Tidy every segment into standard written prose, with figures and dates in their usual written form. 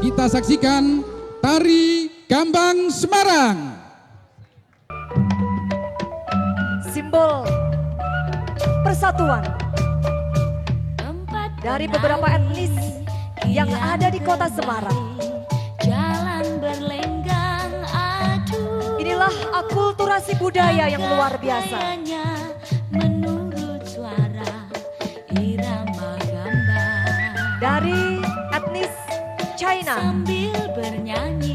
Kita saksikan tari Gambang Semarang. Simbol persatuan dari beberapa etnis yang ada di kota Semarang. Inilah akulturasi budaya yang luar biasa. Dari etnis China,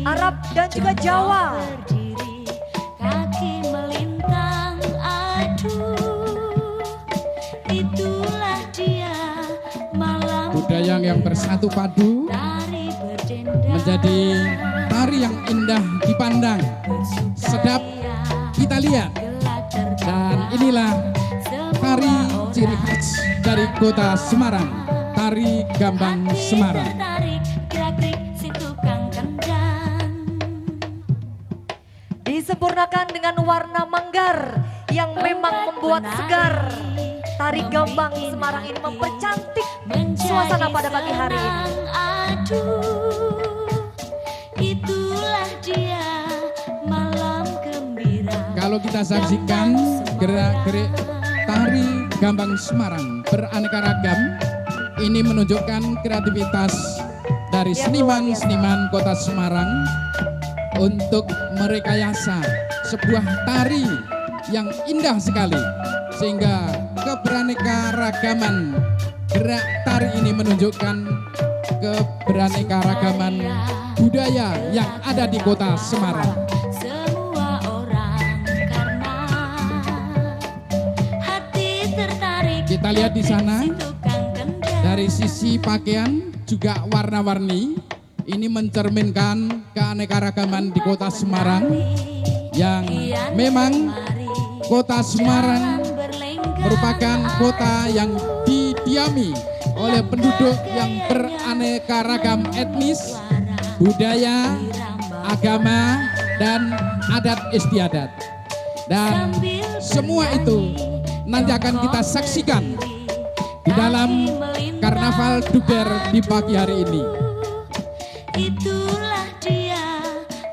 Arab dan juga Jawa. Budaya yang bersatu padu menjadi tari yang indah dipandang, sedap kita lihat. Dan inilah tari ciri khas dari kota Semarang, tari Gambang Semarang. Disempurnakan dengan warna manggar yang memang membuat segar. Tari Gambang Semarang ini mempercantik suasana pada pagi hari ini. Itulah dia malam gembira. Kalau kita saksikan gerak-gerik tari Gambang Semarang beraneka ragam, ini menunjukkan kreativitas dari seniman-seniman kota Semarang untuk merekayasa sebuah tari yang indah sekali, sehingga keberaneka ragaman gerak tari ini menunjukkan keberaneka ragaman budaya yang ada di kota Semarang. Semua orang karena hati tertarik. Kita lihat di sana dari sisi pakaian juga warna-warni. Ini mencerminkan keanekaragaman di kota Semarang yang memang kota Semarang merupakan kota yang didiami oleh penduduk yang beraneka ragam etnis, budaya, agama, dan adat istiadat. Dan semua itu nanti akan kita saksikan di dalam Karnaval Duger di pagi hari ini. Itulah dia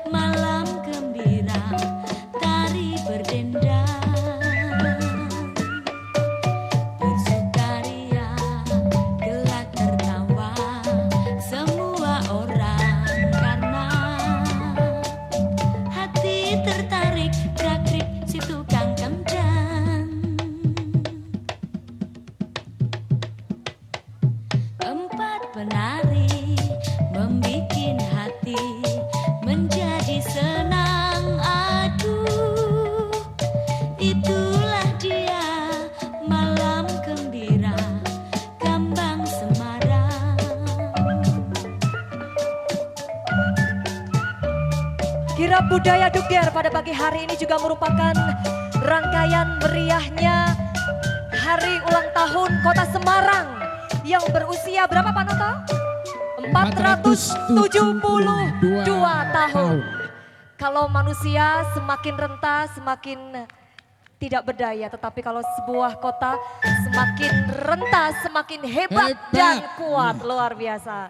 malam gembira, tari berdendang, bersukaria, gelak tertawa, semua orang karena hati tertarik, gerak-gerik si tukang kemjang. Empat penari membikin hati menjadi senang, aduh itulah dia malam gembira Gambang Semarang. Kirab budaya Duger pada pagi hari ini juga merupakan rangkaian meriahnya hari ulang tahun kota Semarang yang berusia berapa Pak Noto? 472 tahun. Kalau manusia semakin renta, semakin tidak berdaya. Tetapi kalau sebuah kota semakin renta, semakin hebat dan kuat. Luar biasa.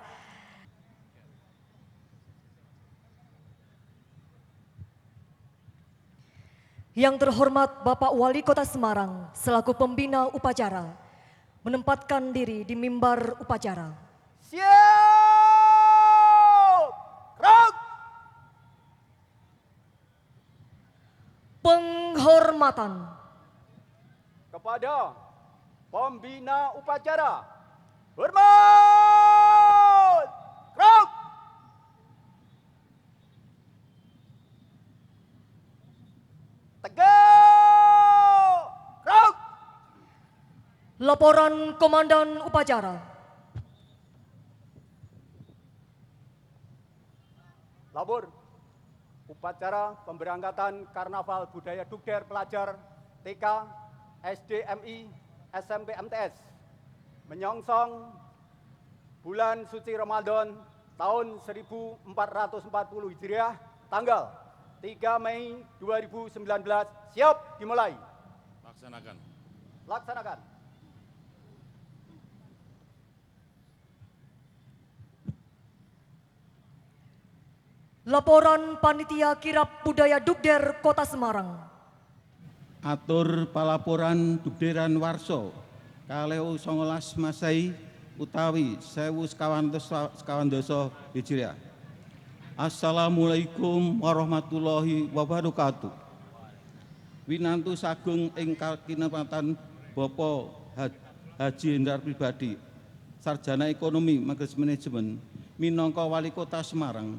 Yang terhormat Bapak Wali Kota Semarang selaku pembina upacara, menempatkan diri di mimbar upacara. Siap! Gerak! Penghormatan Kepada pembina upacara. Hormat! Gerak! Tegak! Gerak! laporan komandan upacara. Labor upacara pemberangkatan Karnaval Budaya Dugder pelajar TK, SDMI, SMP MTS menyongsong bulan suci Ramadan tahun 1440 Hijriah tanggal 3 Mei 2019 siap dimulai. Laksanakan. Laksanakan. Laporan Panitia Kirap Budaya Dugder Kota Semarang. Atur palaporan Dugderan Warso kaleo 19 Masehi utawi 1992 Hijriah. Assalamualaikum warahmatullahi wabarakatuh. Winantu sagung ing kinepatan Bapak Haji Hendrar Pribadi, Sarjana Ekonomi Mages Manajemen minangka Wali Kota Semarang,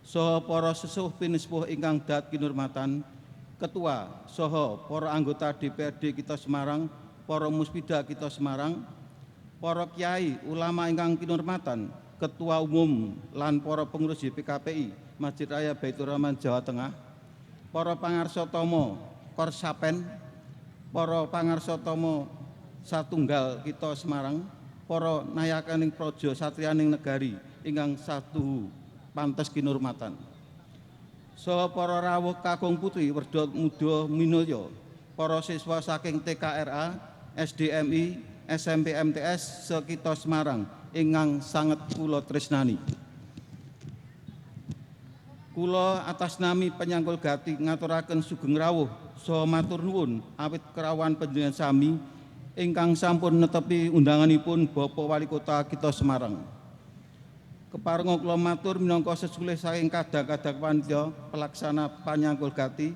saha para sesepuh pinesepuh ingkang dat kinurmatan, Ketua saha para anggota DPRD kita Semarang, para muspida kita Semarang, para kiai ulama ingkang kinurmatan, Ketua Umum lan para pengurus YPKPI Masjid Raya Baitur Rahman Jawa Tengah, para pangarsatama Korsapen, para pangarsatama satunggal kita Semarang, para nayakaning praja satriyaning negari ingkang satuhu pantes kinurmatan. Saha para rawuh kakung putri Werda Muda Minulya, para siswa saking TKRA, SDMI, SMP MTS sekita Semarang ingkang sanget kula tresnani. Kula atas nami penyangkul gati ngaturaken sugeng rawuh saha matur nuwun awit kerawan panjenengan sami ingkang sampun netepi undanganipun Bapak Wali Kota kita Semarang. Keparenga kula matur minangka sesulih saking kadang-kadang panitia pelaksana panyangkul gati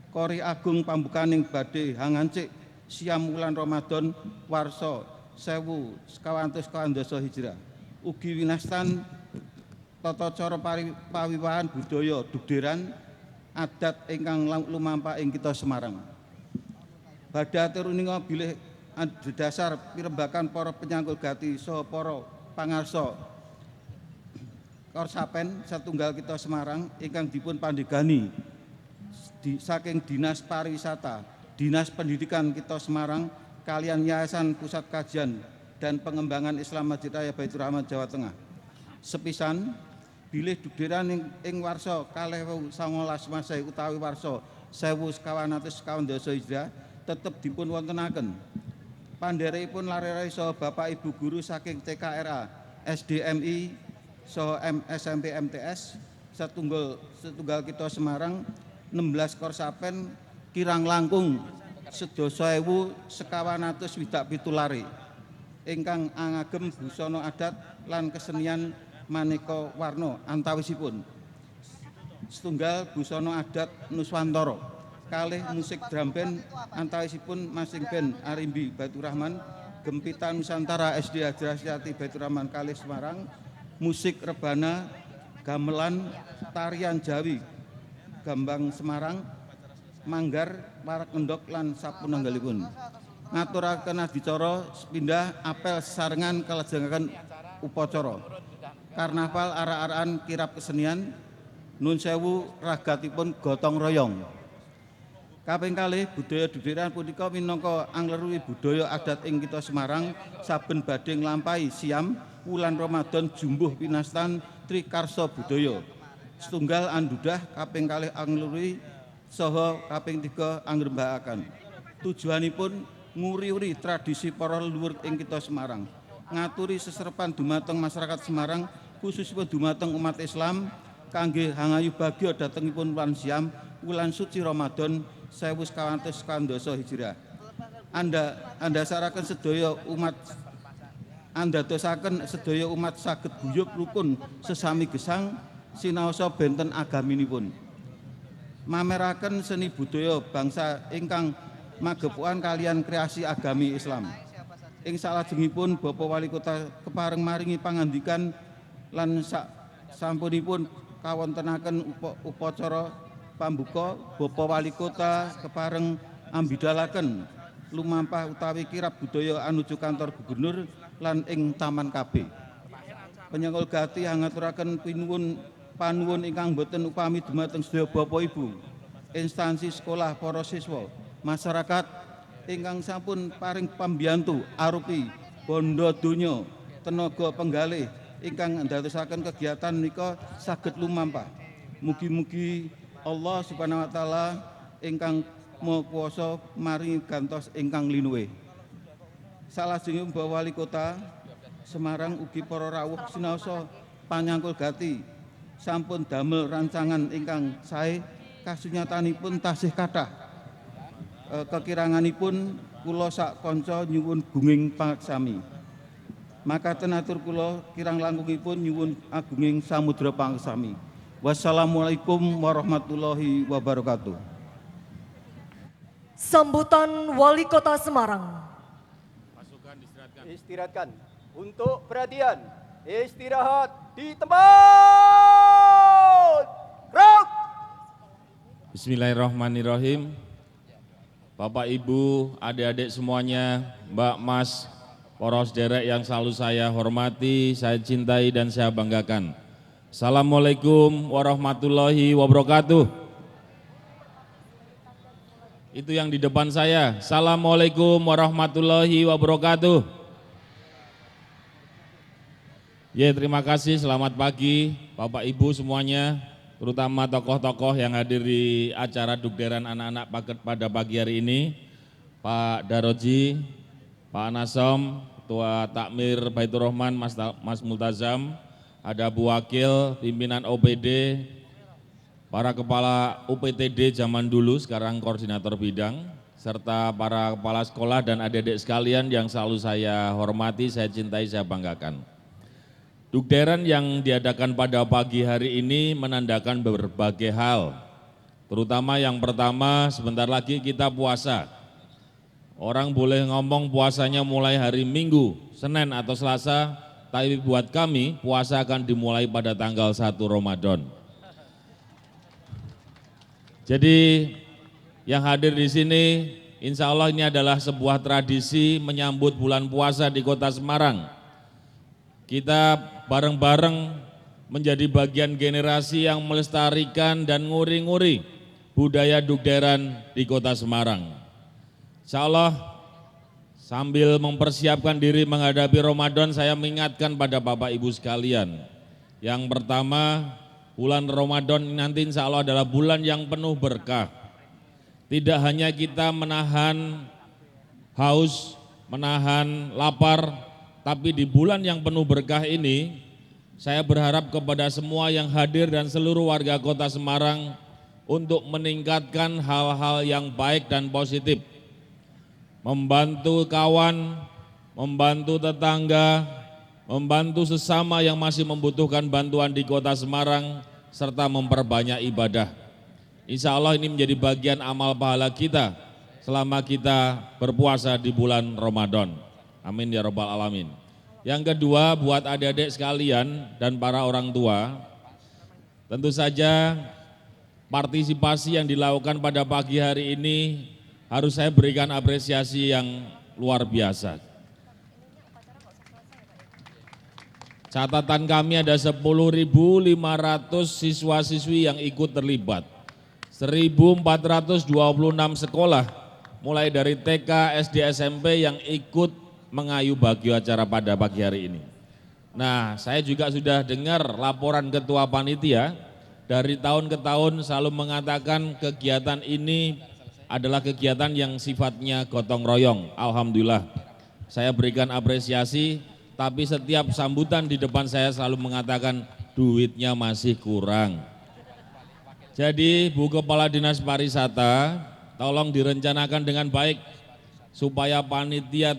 Kori Agung pambukaning badhe hangancik siam wulan Ramadan warsa 1992 Hijrah. Ugi winastan tata cara pawiwahan budaya Dugderan adat ingkang lumampah ing kita Semarang. Badhe atur uninga bilih dasar pirembagan para penyangkul gati saha para pangarsa Korsapen satunggal kita Semarang ingkang dipun pandegani saking Dinas Pariwisata, Dinas Pendidikan kita Semarang kalian Yayasan Pusat Kajian dan Pengembangan Islam Masjid Raya Baitur Rahman Jawa Tengah. Sepisan bilih Dugderan ing warsa 19 Masehi utawi warsa 1992 Hijriah tetep dipun wontenaken. Pandheripun lare-lare saha Bapak Ibu guru saking TKRA, SDMI saha SMP MTS setunggal kita Semarang 16 Korsapen kirang langkung 11.927 lare ingkang ngagem busana adat lan kesenian maneka warna antawisipun setunggal busana adat Nuswantara, kalih musik drum band antawisipun masing band Arimbi Baitur Rahman, Gempitan Nusantara SD Hajrasiati Baitur Rahman kalih Semarang, musik rebana, gamelan, tarian Jawi, Gambang Semarang, Manggar, Warak Ngendok lan sapunanggalipun. Ngaturaken adicara sepindah apel sesarengan kalajengaken upacara. Karnaval arak-arakan kirap kesenian nun sewu ragatipun gotong royong. Kaping kalih budaya Dugderan punika minangka anglerui budaya adat ing kita Semarang saben badhe nglampahi siam wulan Ramadan jumbuh pinastan Trikarsa budaya. Setunggal andudah kaping kalih anglerui saha kaping 3 angrembakaken. Tujuanipun nguri-uri tradisi para leluhur ing kita Semarang, ngaturi seserepan dumateng masyarakat Semarang khususipun dumateng umat Islam kangge hangayu bagya dhatengipun wulan siam wulan suci Ramadan 1992 Hijriah. andhasaraken sedaya umat andadosaken sedaya umat saged guyub rukun sesami gesang sinaosa benten agaminipun. Mameraken seni budaya bangsa ingkang magepokan kalian kreasi agami Islam. Ing salajengipun Bapak Wali Kota kepareng maringi pangandikan lan sampunipun kawontenaken upacara pambuka, Bapak Wali Kota kepareng ambidalaken lumampah utawi kirab budaya anuju kantor gubernur lan ing Taman KB. Penyengkul gati hangaturaken panuwun ingkang boten upami dumateng sedaya Bapak Ibu, instansi sekolah, para siswa, masyarakat ingkang sampun paring pambiyantu arupi bondo donya tenaga penggalih ingkang ndadosaken kegiatan menika saged lumampah. Mugi-mugi Allah Subhanahu wa taala ingkang Maha Kuwasa maringi gantos ingkang linuwih. Salajengipun Bapak Wali Kota Semarang ugi para rawuh sinaosa panyangkul gati sampun damel rancangan ingkang sae, kasunyatanipun tasih kathah. Kekiranganipun kula sak kanca nyuwun gunging pangaksami. Makaten atur kula kirang langkungipun nyuwun agunging samudra pangaksami. Wassalamualaikum warahmatullahi wabarakatuh. Sambutan Wali Kota Semarang. Istirahatkan. Untuk perhatian, istirahat di tempat. Gerak. Bismillahirrahmanirrahim. Bapak, Ibu, adik-adik semuanya, Mbak, Mas, poros derek yang selalu saya hormati, saya cintai dan saya banggakan. Assalamualaikum warahmatullahi wabarakatuh. Itu yang di depan saya. Assalamualaikum warahmatullahi wabarakatuh. Ya, terima kasih, selamat pagi Bapak Ibu semuanya, terutama tokoh-tokoh yang hadir di acara Dugderan anak-anak pada pagi hari ini, Pak Daroji, Pak Anasom, Ketua Takmir Baitur Rahman, Mas Multazam, ada Bu Wakil, pimpinan OPD, para kepala UPTD zaman dulu, sekarang koordinator bidang, serta para kepala sekolah dan adik-adik sekalian yang selalu saya hormati, saya cintai, saya banggakan. Dugderan yang diadakan pada pagi hari ini menandakan berbagai hal, terutama yang pertama, sebentar lagi kita puasa. Orang boleh ngomong puasanya mulai hari Minggu, Senin atau Selasa, tapi buat kami puasa akan dimulai pada tanggal 1 Ramadan. Jadi yang hadir di sini, insya Allah ini adalah sebuah tradisi menyambut bulan puasa di Kota Semarang. Kita bareng-bareng menjadi bagian generasi yang melestarikan dan nguri-nguri budaya Dugderan di Kota Semarang. Insya Allah sambil mempersiapkan diri menghadapi Ramadan, saya mengingatkan pada Bapak Ibu sekalian. Yang pertama, bulan Ramadan nanti insya Allah adalah bulan yang penuh berkah. Tidak hanya kita menahan haus, menahan lapar, tapi di bulan yang penuh berkah ini, saya berharap kepada semua yang hadir dan seluruh warga Kota Semarang untuk meningkatkan hal-hal yang baik dan positif. Membantu kawan, membantu tetangga, membantu sesama yang masih membutuhkan bantuan di Kota Semarang, serta memperbanyak ibadah. Insya Allah ini menjadi bagian amal pahala kita selama kita berpuasa di bulan Ramadan. Amin ya rabbal alamin. Yang kedua, buat adik-adik sekalian dan para orang tua, tentu saja partisipasi yang dilakukan pada pagi hari ini harus saya berikan apresiasi yang luar biasa. Catatan kami ada 10.500 siswa-siswi yang ikut terlibat. 1.426 sekolah, mulai dari TK, SD, SMP yang ikut mengayu bagio acara pada pagi hari ini. Nah, saya juga sudah dengar laporan ketua panitia dari tahun ke tahun selalu mengatakan kegiatan ini adalah kegiatan yang sifatnya gotong royong. Alhamdulillah, saya berikan apresiasi, tapi setiap sambutan di depan saya selalu mengatakan duitnya masih kurang. Jadi Bu Kepala Dinas Pariwisata, tolong direncanakan dengan baik supaya panitia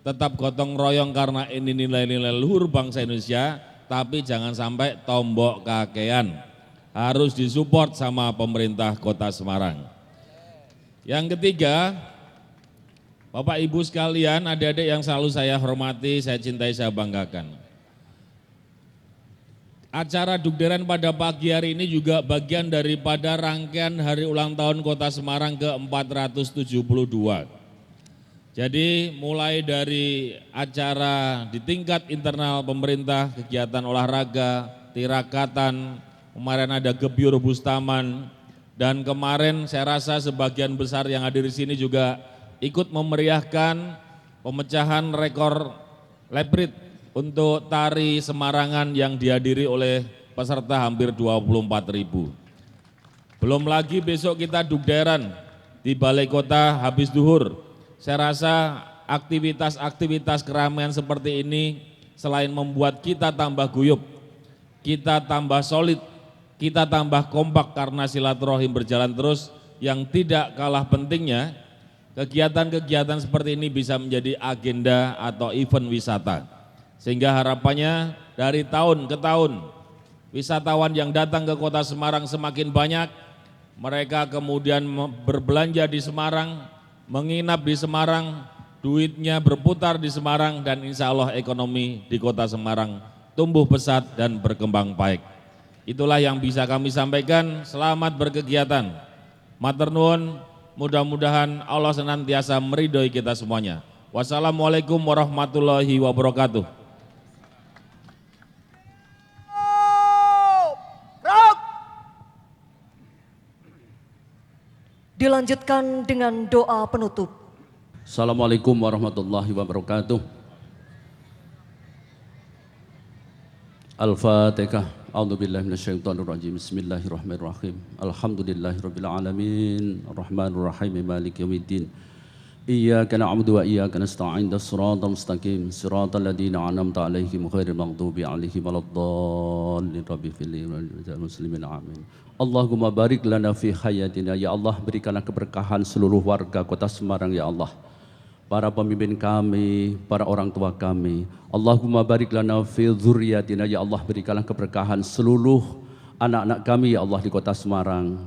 tetap gotong royong karena ini nilai-nilai luhur bangsa Indonesia, tapi jangan sampai tombok kakean. Harus disupport sama pemerintah Kota Semarang. Yang ketiga, Bapak Ibu sekalian, adik-adik yang selalu saya hormati, saya cintai, saya banggakan. Acara Dugderan pada pagi hari ini juga bagian daripada rangkaian hari ulang tahun Kota Semarang ke-472. Jadi mulai dari acara di tingkat internal pemerintah, kegiatan olahraga, tirakatan, kemarin ada gebyur bustaman, dan kemarin saya rasa sebagian besar yang hadir di sini juga ikut memeriahkan pemecahan rekor leprit untuk tari Semarangan yang dihadiri oleh peserta hampir 24.000. Belum lagi besok kita Dugderan di Balai Kota habis duhur. Saya rasa aktivitas-aktivitas keramaian seperti ini selain membuat kita tambah guyup, kita tambah solid, kita tambah kompak karena silaturahim berjalan terus, yang tidak kalah pentingnya kegiatan-kegiatan seperti ini bisa menjadi agenda atau event wisata. Sehingga harapannya dari tahun ke tahun wisatawan yang datang ke Kota Semarang semakin banyak, mereka kemudian berbelanja di Semarang, menginap di Semarang, duitnya berputar di Semarang, dan insya Allah ekonomi di Kota Semarang tumbuh pesat dan berkembang baik. Itulah yang bisa kami sampaikan. Selamat berkegiatan. Matur nuwun, mudah-mudahan Allah senantiasa meridhoi kita semuanya. Wassalamualaikum warahmatullahi wabarakatuh. Dilanjutkan dengan doa penutup. Assalamualaikum warahmatullahi wabarakatuh. Al-Fatihah. A'udzubillahi minasyaitonirrajim. Bismillahirrahmanirrahim. Alhamdulillahirabbil alamin. Arrahmanir rahim. Maliki yaumiddin. Iyyaka na'budu wa iyyaka nasta'in. Shiratal mustaqim. Shiratal ladzina an'amta 'alaihim ghairil maghdubi 'alaihim waladdallin. Rabbil ighfir muslimin amin. Allahumma barik lana fi hayatina, ya Allah berikanlah keberkahan seluruh warga Kota Semarang ya Allah. Para pemimpin kami, para orang tua kami. Allahumma barik lana fi dzurriyyatina, ya Allah berikanlah keberkahan seluruh anak-anak kami ya Allah di Kota Semarang.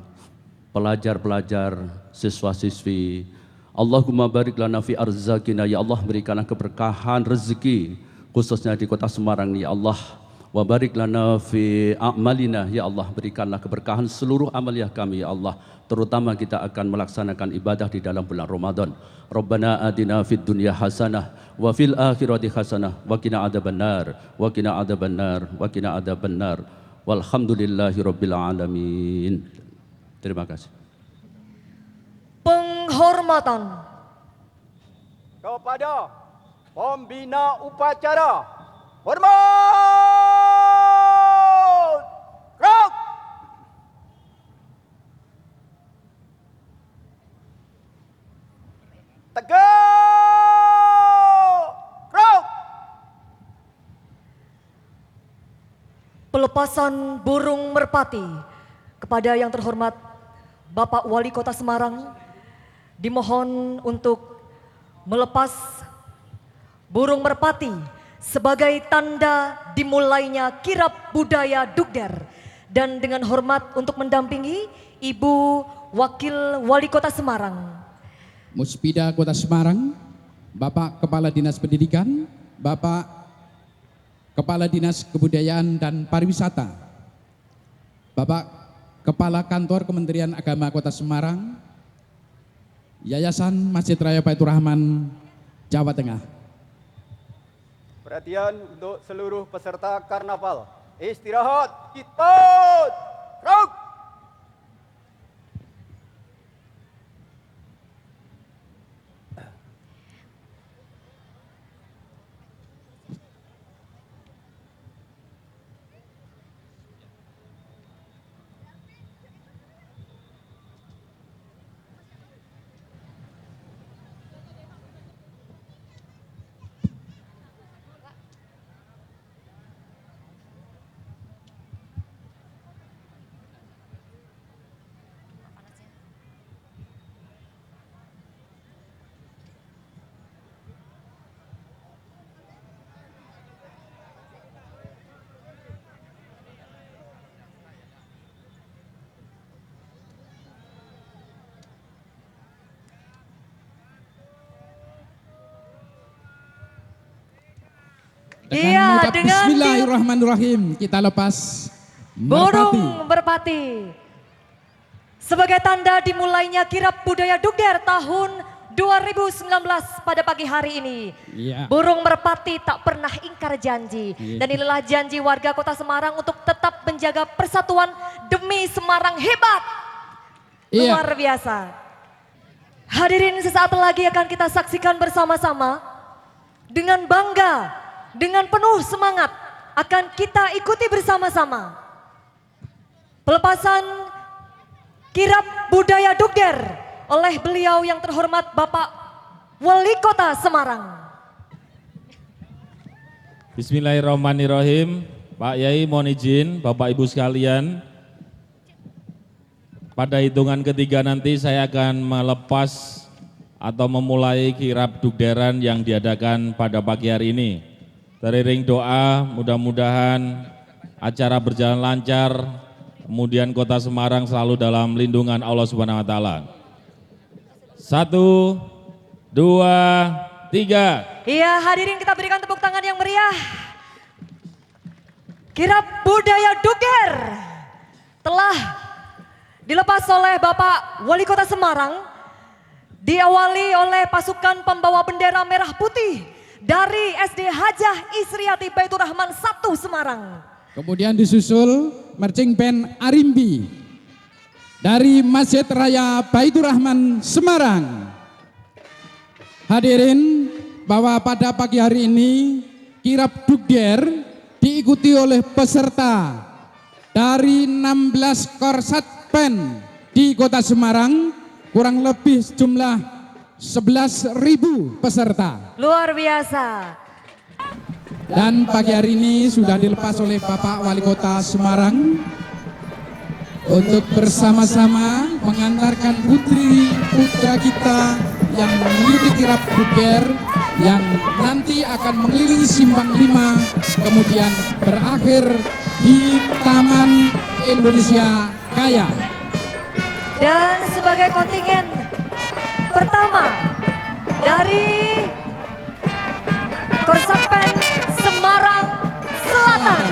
Pelajar-pelajar, siswa-siswi. Allahumma barik lana fi arzakina, ya Allah berikanlah keberkahan rezeki khususnya di Kota Semarang ya Allah. Wa barik lana fi a'malina, ya Allah berikanlah keberkahan seluruh amaliah kami ya Allah, terutama kita akan melaksanakan ibadah di dalam bulan Ramadan. Rabbana atina fid dunya hasanah wa fil akhirati hasanah wa qina adzabannar wa qina adzabannar wa qina adzabannar walhamdulillahi rabbil alamin. Terima kasih. Penghormatan kepada pembina upacara. Hormat! Gerak! Tegak! Gerak! pelepasan burung merpati kepada yang terhormat Bapak Wali Kota Semarang, dimohon untuk melepas burung merpati sebagai tanda dimulainya kirap budaya Dugder, dan dengan hormat untuk mendampingi Ibu Wakil Wali Kota Semarang, Muspida Kota Semarang, Bapak Kepala Dinas Pendidikan, Bapak Kepala Dinas Kebudayaan dan Pariwisata, Bapak Kepala Kantor Kementerian Agama Kota Semarang, Yayasan Masjid Raya Baitur Rahman, Jawa Tengah. Perhatian untuk seluruh peserta karnaval. Istirahat, hitut, gerak! Dengan Iya, mengucap dengan Bismillahirrahmanirrahim kita lepas merpati. burung merpati. Sebagai tanda dimulainya kirap budaya Dugder tahun 2019 pada pagi hari ini. Iya. Burung merpati tak pernah ingkar janji. Iya. Dan inilah janji warga Kota Semarang untuk tetap menjaga persatuan demi Semarang hebat. Iya. Luar biasa. Hadirin, sesaat lagi akan kita saksikan bersama-sama. Dengan bangga, dengan penuh semangat akan kita ikuti bersama-sama pelepasan kirap budaya Dugder oleh beliau yang terhormat Bapak Wali Kota Semarang. Bismillahirrahmanirrahim. Pak Yai mohon izin, Bapak Ibu sekalian, pada hitungan ketiga nanti saya akan melepas atau memulai kirap Dugderan yang diadakan pada pagi hari ini. Teriring doa, mudah-mudahan acara berjalan lancar, kemudian Kota Semarang selalu dalam lindungan Allah Subhanahu wa taala. 1, 2, 3. Iya, hadirin, kita berikan tepuk tangan yang meriah. Kirap budaya Dugder telah dilepas oleh Bapak Wali Kota Semarang, diawali oleh pasukan pembawa bendera merah putih dari SD Hajah Isriati Baitur Rahman 1 Semarang. Kemudian disusul marching band Arimbi dari Masjid Raya Baitur Rahman Semarang. Hadirin, bahwa pada pagi hari ini kirap Dugder diikuti oleh peserta dari 16 Korsatpen di Kota Semarang, kurang lebih jumlah 11.000 peserta. Luar biasa. Dan pagi hari ini sudah dilepas oleh Bapak Wali Kota Semarang untuk bersama-sama mengantarkan putri putra kita yang memiliki kirap Dugder yang nanti akan mengelilingi Simpang 5 kemudian berakhir di Taman Indonesia Kaya. Dan sebagai kontingen pertama dari Korsatpen Semarang Selatan.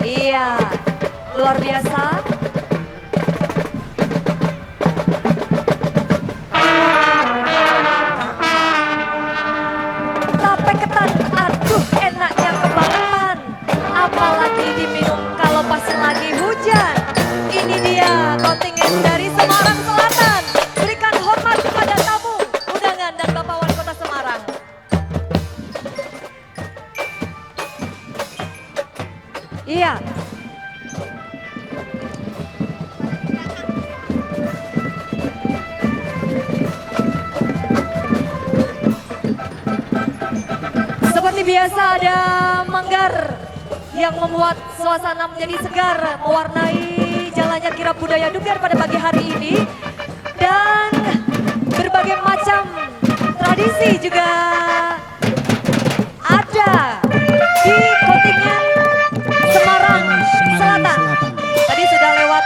Iya, luar biasa. Tape ketan, aduh enaknya kebangetan. Apalagi diminum kalau pas lagi hujan. Ini dia kontingen dari Semarang Selatan. Berikan hormat kepada tamu undangan dan Bapak Wali Kota Semarang. Iya. Seperti biasa ada manggar yang membuat suasana menjadi segar, mewarnai jalannya kirap budaya Dugder pada pagi hari ini. Dan berbagai macam tradisi juga ada di kontingen Semarang Selatan. Tadi sudah lewat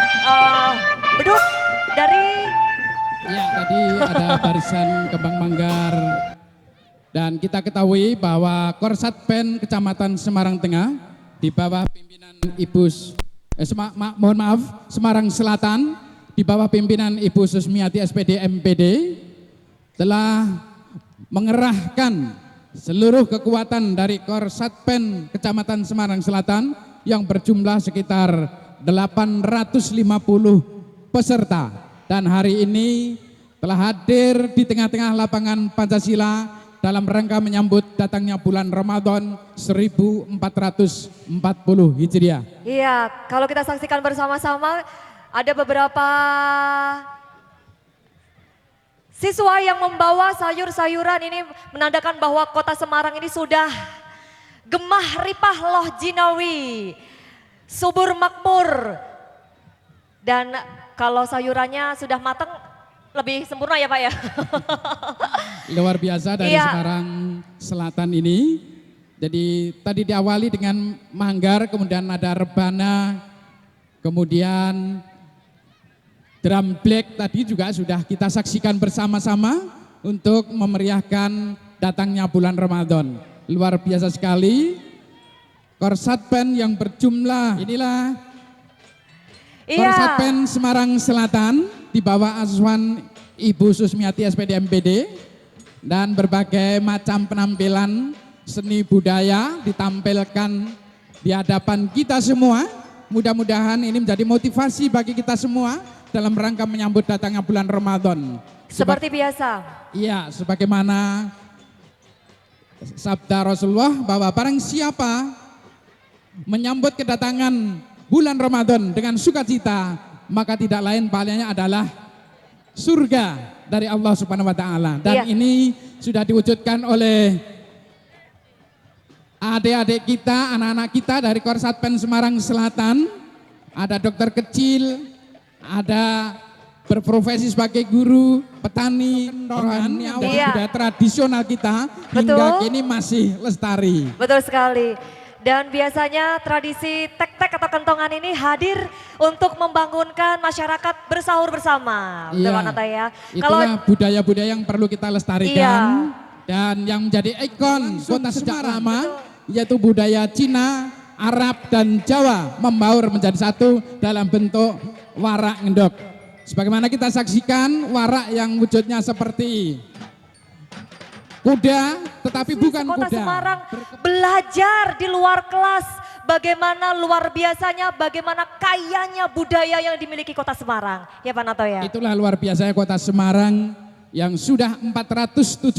beduk dari Ya, tadi ada barisan kembang manggar. Dan kita ketahui bahwa Korsatpen Kecamatan Semarang Tengah di bawah pimpinan mohon maaf, Semarang Selatan di bawah pimpinan Ibu Susmiati SPD MPD telah mengerahkan seluruh kekuatan dari Korsatpen Kecamatan Semarang Selatan yang berjumlah sekitar 850 peserta, dan hari ini telah hadir di tengah-tengah lapangan Pancasila dalam rangka menyambut datangnya bulan Ramadan 1440 Hijriah. Iya, kalau kita saksikan bersama-sama ada beberapa siswa yang membawa sayur-sayuran. Ini menandakan bahwa Kota Semarang ini sudah gemah ripah loh jinawi, subur makmur. Dan kalau sayurannya sudah matang lebih sempurna ya Pak ya. Luar biasa dari Iya. Semarang Selatan ini. Jadi tadi diawali dengan manggar, kemudian ada rebana, kemudian drum black tadi juga sudah kita saksikan bersama-sama untuk memeriahkan datangnya bulan Ramadan. Luar biasa sekali. Korsatpen yang berjumlah inilah Korsatpen Semarang Selatan di bawah asuhan Ibu Susmiati SPD MPD, dan berbagai macam penampilan seni budaya ditampilkan di hadapan kita semua. Mudah-mudahan ini menjadi motivasi bagi kita semua dalam rangka menyambut datangnya bulan Ramadan. Seperti biasa. Iya, sebagaimana sabda Rasulullah bahwa barang siapa menyambut kedatangan bulan Ramadan dengan sukacita, maka tidak lain pahalanya adalah surga dari Allah Subhanahu wa taala. Dan ini sudah diwujudkan oleh adik-adik kita, anak-anak kita dari Korsatpen Semarang Selatan. Ada dokter kecil, ada berprofesi sebagai guru, petani, rohani, budaya tradisional kita hingga kini masih lestari. Betul sekali. Dan biasanya tradisi tek-tek atau kentongan ini hadir untuk membangunkan masyarakat bersahur bersama. Betul Pak Nata ya. Itulah budaya-budaya yang perlu kita lestarikan. Dan yang menjadi ikon kota sejak lama yaitu budaya Cina, Arab dan Jawa membaur menjadi satu dalam bentuk warak ngendok. Sebagaimana kita saksikan warak yang wujudnya seperti kuda, tetapi bukan Kota kuda. Semarang belajar di luar kelas bagaimana luar biasanya, bagaimana kayanya budaya yang dimiliki Kota Semarang. Ya Pak Nato ya. Itulah luar biasanya Kota Semarang yang sudah 472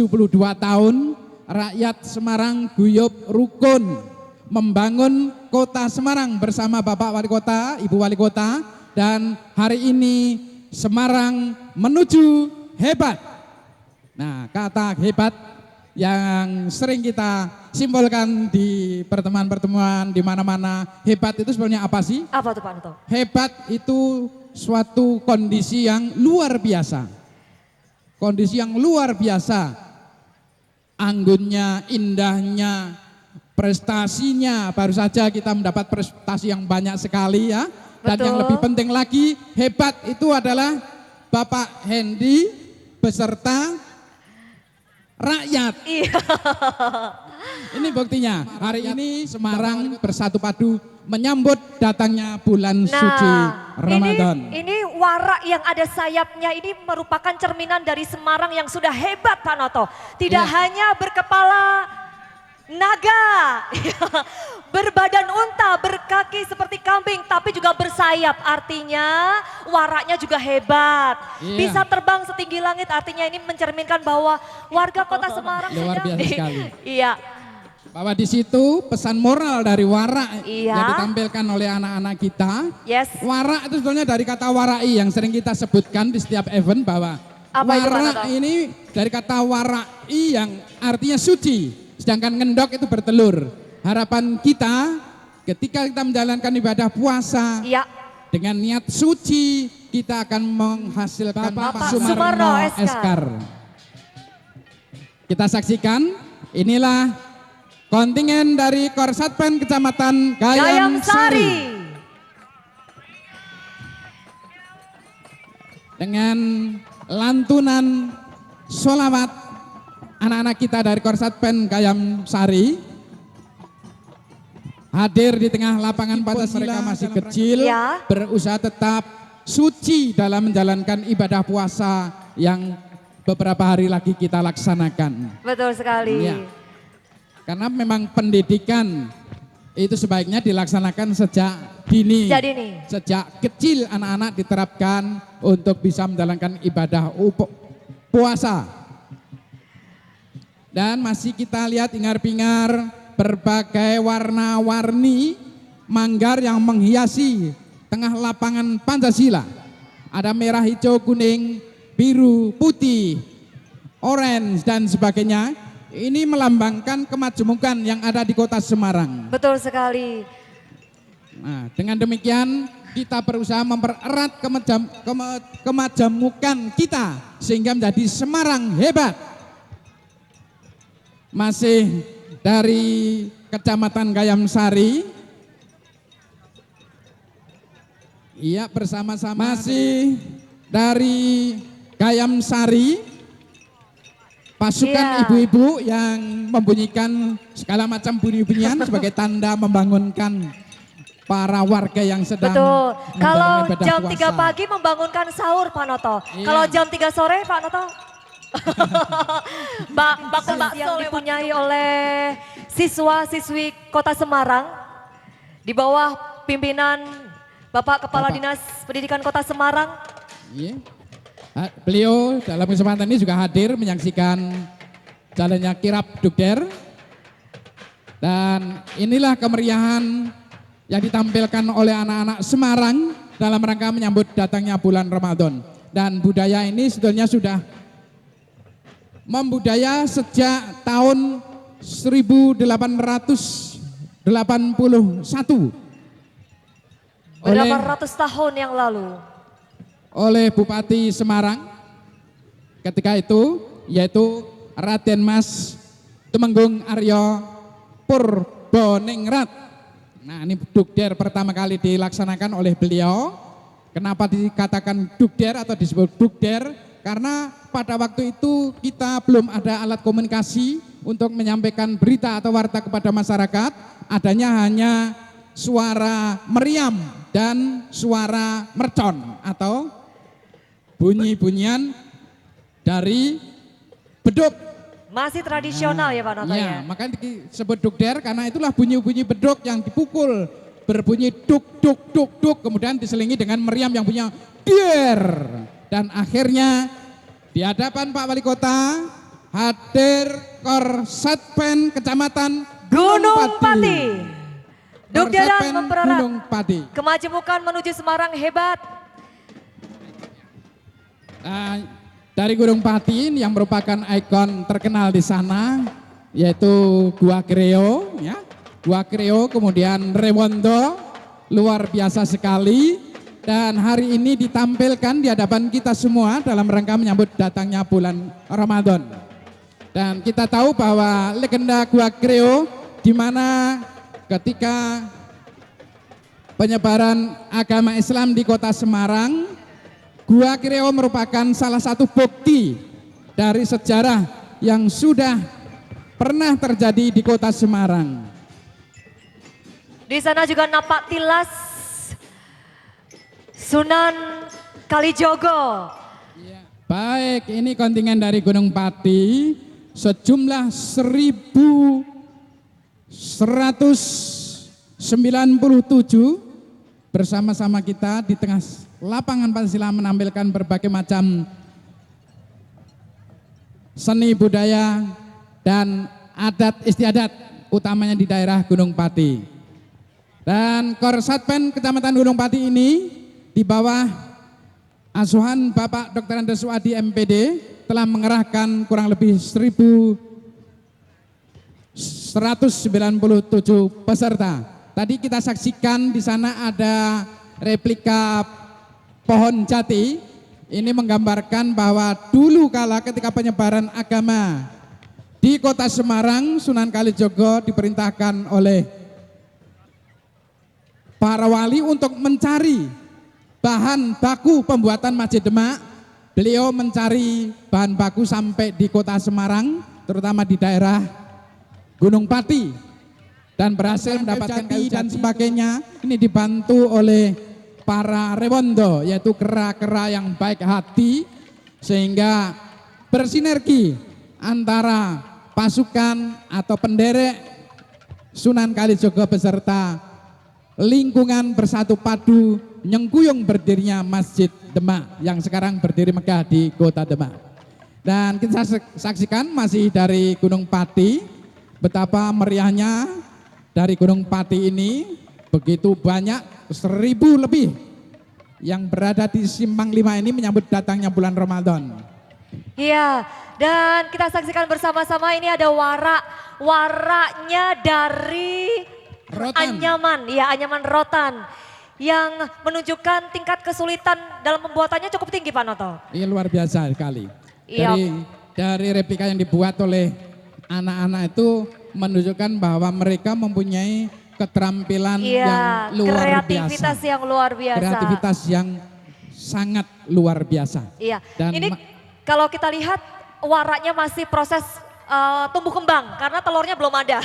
tahun rakyat Semarang guyup rukun membangun Kota Semarang bersama Bapak Wali Kota, Ibu Wali Kota, dan hari ini Semarang menuju hebat. Nah, kata hebat yang sering kita simbolkan di pertemuan-pertemuan di mana-mana, hebat itu sebenarnya apa sih? Apa tuh Pak Nato? Hebat itu suatu kondisi yang luar biasa. Kondisi yang luar biasa. Anggunnya, indahnya, prestasinya, baru saja kita mendapat prestasi yang banyak sekali ya. Dan yang lebih penting lagi, hebat itu adalah Bapak Hendy beserta rakyat. Iya. Ini buktinya. Hari ini Semarang bersatu padu menyambut datangnya bulan suci Ramadan. Ini warak yang ada sayapnya ini merupakan cerminan dari Semarang yang sudah hebat Pak Noto. Tidak hanya berkepala naga, berbadan unta, berkaki seperti kambing, tapi juga bersayap. Artinya waraknya juga hebat. Bisa terbang setinggi langit, artinya ini mencerminkan bahwa warga Kota Semarang luar biasa sekali. Iya. Bahwa di situ pesan moral dari warak yang ditampilkan oleh anak-anak kita. Warak itu sebenarnya dari kata warai yang sering kita sebutkan di setiap event, bahwa warak ini dari kata warai yang artinya suci. Sedangkan ngendok itu bertelur. Harapan kita ketika kita menjalankan ibadah puasa dengan niat suci, kita akan menghasilkan Bapak Sumarno Eskar. Kita saksikan, inilah kontingen dari Korsatpen Kecamatan Gayam Sari. Dengan lantunan sholawat anak-anak kita dari Korsatpen Gayam Sari hadir di tengah lapangan Pancasila. Mereka masih kecil, berusaha tetap suci dalam menjalankan ibadah puasa yang beberapa hari lagi kita laksanakan. Betul sekali. Karena memang pendidikan itu sebaiknya dilaksanakan sejak dini. Sejak kecil anak-anak diterapkan untuk bisa menjalankan ibadah puasa. Dan masih kita lihat hingar-bingar berbagai warna-warni manggar yang menghiasi tengah lapangan Pancasila. Ada merah, hijau, kuning, biru, putih, orange dan sebagainya. Ini melambangkan kemajemukan yang ada di Kota Semarang. Betul sekali. Nah, dengan demikian kita berusaha mempererat kemajemukan kita sehingga menjadi Semarang hebat. Masih dari Kecamatan Gayam Sari. Iya, bersama-sama masih dari Gayam Sari. pasukan Iya. ibu-ibu yang membunyikan segala macam bunyi-bunyian sebagai tanda membangunkan para warga yang sedang Betul. Kalau menjalani ibadah jam puasa. 3 pagi membangunkan sahur Pak Noto. Iya. Kalau jam 3 sore Pak Noto. Bakso yang dipunyai oleh siswa-siswi Kota Semarang di bawah pimpinan Bapak Kepala Dinas Pendidikan Kota Semarang. Iya. Beliau dalam kesempatan ini juga hadir menyaksikan jalannya kirap Dugder. Dan inilah kemeriahan yang ditampilkan oleh anak-anak Semarang dalam rangka menyambut datangnya bulan Ramadan. Dan budaya ini sebetulnya sudah membudaya sejak tahun 1881 Berapa ratus tahun yang lalu. oleh Bupati Semarang ketika itu, yaitu Raden Mas Tumenggung Aryo Purboningrat. Nah, ini Dugder pertama kali dilaksanakan oleh beliau. Kenapa dikatakan Dugder atau disebut Dugder? Karena pada waktu itu kita belum ada alat komunikasi untuk menyampaikan berita atau warta kepada masyarakat. Adanya hanya suara meriam dan suara mercon atau bunyi-bunyian dari beduk. Masih tradisional ya Pak Noto Ya, ya. makanya disebut Dugder karena itulah bunyi-bunyi beduk yang dipukul berbunyi duk duk duk duk, kemudian diselingi dengan meriam yang punya der. Dan akhirnya di hadapan Pak Wali Kota hadir Korsatpen Kecamatan Gunung Pati. Dugderan Korsatpen mempererat Gunung Pati. kemajemukan menuju Semarang hebat. Dari Gunung Pati yang merupakan ikon terkenal di sana yaitu Gua Kreo, ya. Gua Kreo, kemudian Rewondo, luar biasa sekali. Dan hari ini ditampilkan di hadapan kita semua dalam rangka menyambut datangnya bulan Ramadan. Dan kita tahu bahwa legenda Gua Kreo di mana ketika penyebaran agama Islam di Kota Semarang, Gua Kreo merupakan salah satu bukti dari sejarah yang sudah pernah terjadi di Kota Semarang. Di sana juga napak tilas Sunan Kalijogo. Baik, ini kontingen dari Gunung Pati sejumlah 1.197 bersama-sama kita di tengah lapangan Pancasila menampilkan berbagai macam seni budaya dan adat istiadat utamanya di daerah Gunung Pati. Dan Korsatpen Kecamatan Gunung Pati ini di bawah asuhan Bapak Dr. Andes Suadi MPD telah mengerahkan kurang lebih 1.197 peserta. Tadi kita saksikan di sana ada replika pohon jati. Ini menggambarkan bahwa dulu kala ketika penyebaran agama di Kota Semarang, Sunan Kalijogo diperintahkan oleh para wali untuk mencari bahan baku pembuatan Masjid Demak. Beliau mencari bahan baku sampai di Kota Semarang, terutama di daerah Gunung Pati, dan berhasil mendapatkan kayu dan sebagainya. Ini dibantu oleh para rewondo, yaitu kera-kera yang baik hati, sehingga bersinergi antara pasukan atau penderek Sunan Kalijogo beserta lingkungan bersatu padu nyengkuyung berdirinya Masjid Demak yang sekarang berdiri megah di Kota Demak. Dan kita saksikan masih dari Gunung Pati betapa meriahnya dari Gunung Pati ini. Begitu banyak 1.000 lebih yang berada di Simpang 5 ini menyambut datangnya bulan Ramadan. Iya, dan kita saksikan bersama-sama ini ada waraknya dari Rotan. anyaman, ya anyaman rotan yang menunjukkan tingkat kesulitan dalam pembuatannya cukup tinggi Pak Noto. Ini luar biasa sekali. Iya. Dari replika yang dibuat oleh anak-anak itu menunjukkan bahwa mereka mempunyai keterampilan yang luar kreativitas biasa. yang luar biasa. Kreativitas yang sangat luar biasa. Iya. Dan Ini kalau kita lihat waranya masih proses tumbuh kembang karena telurnya belum ada.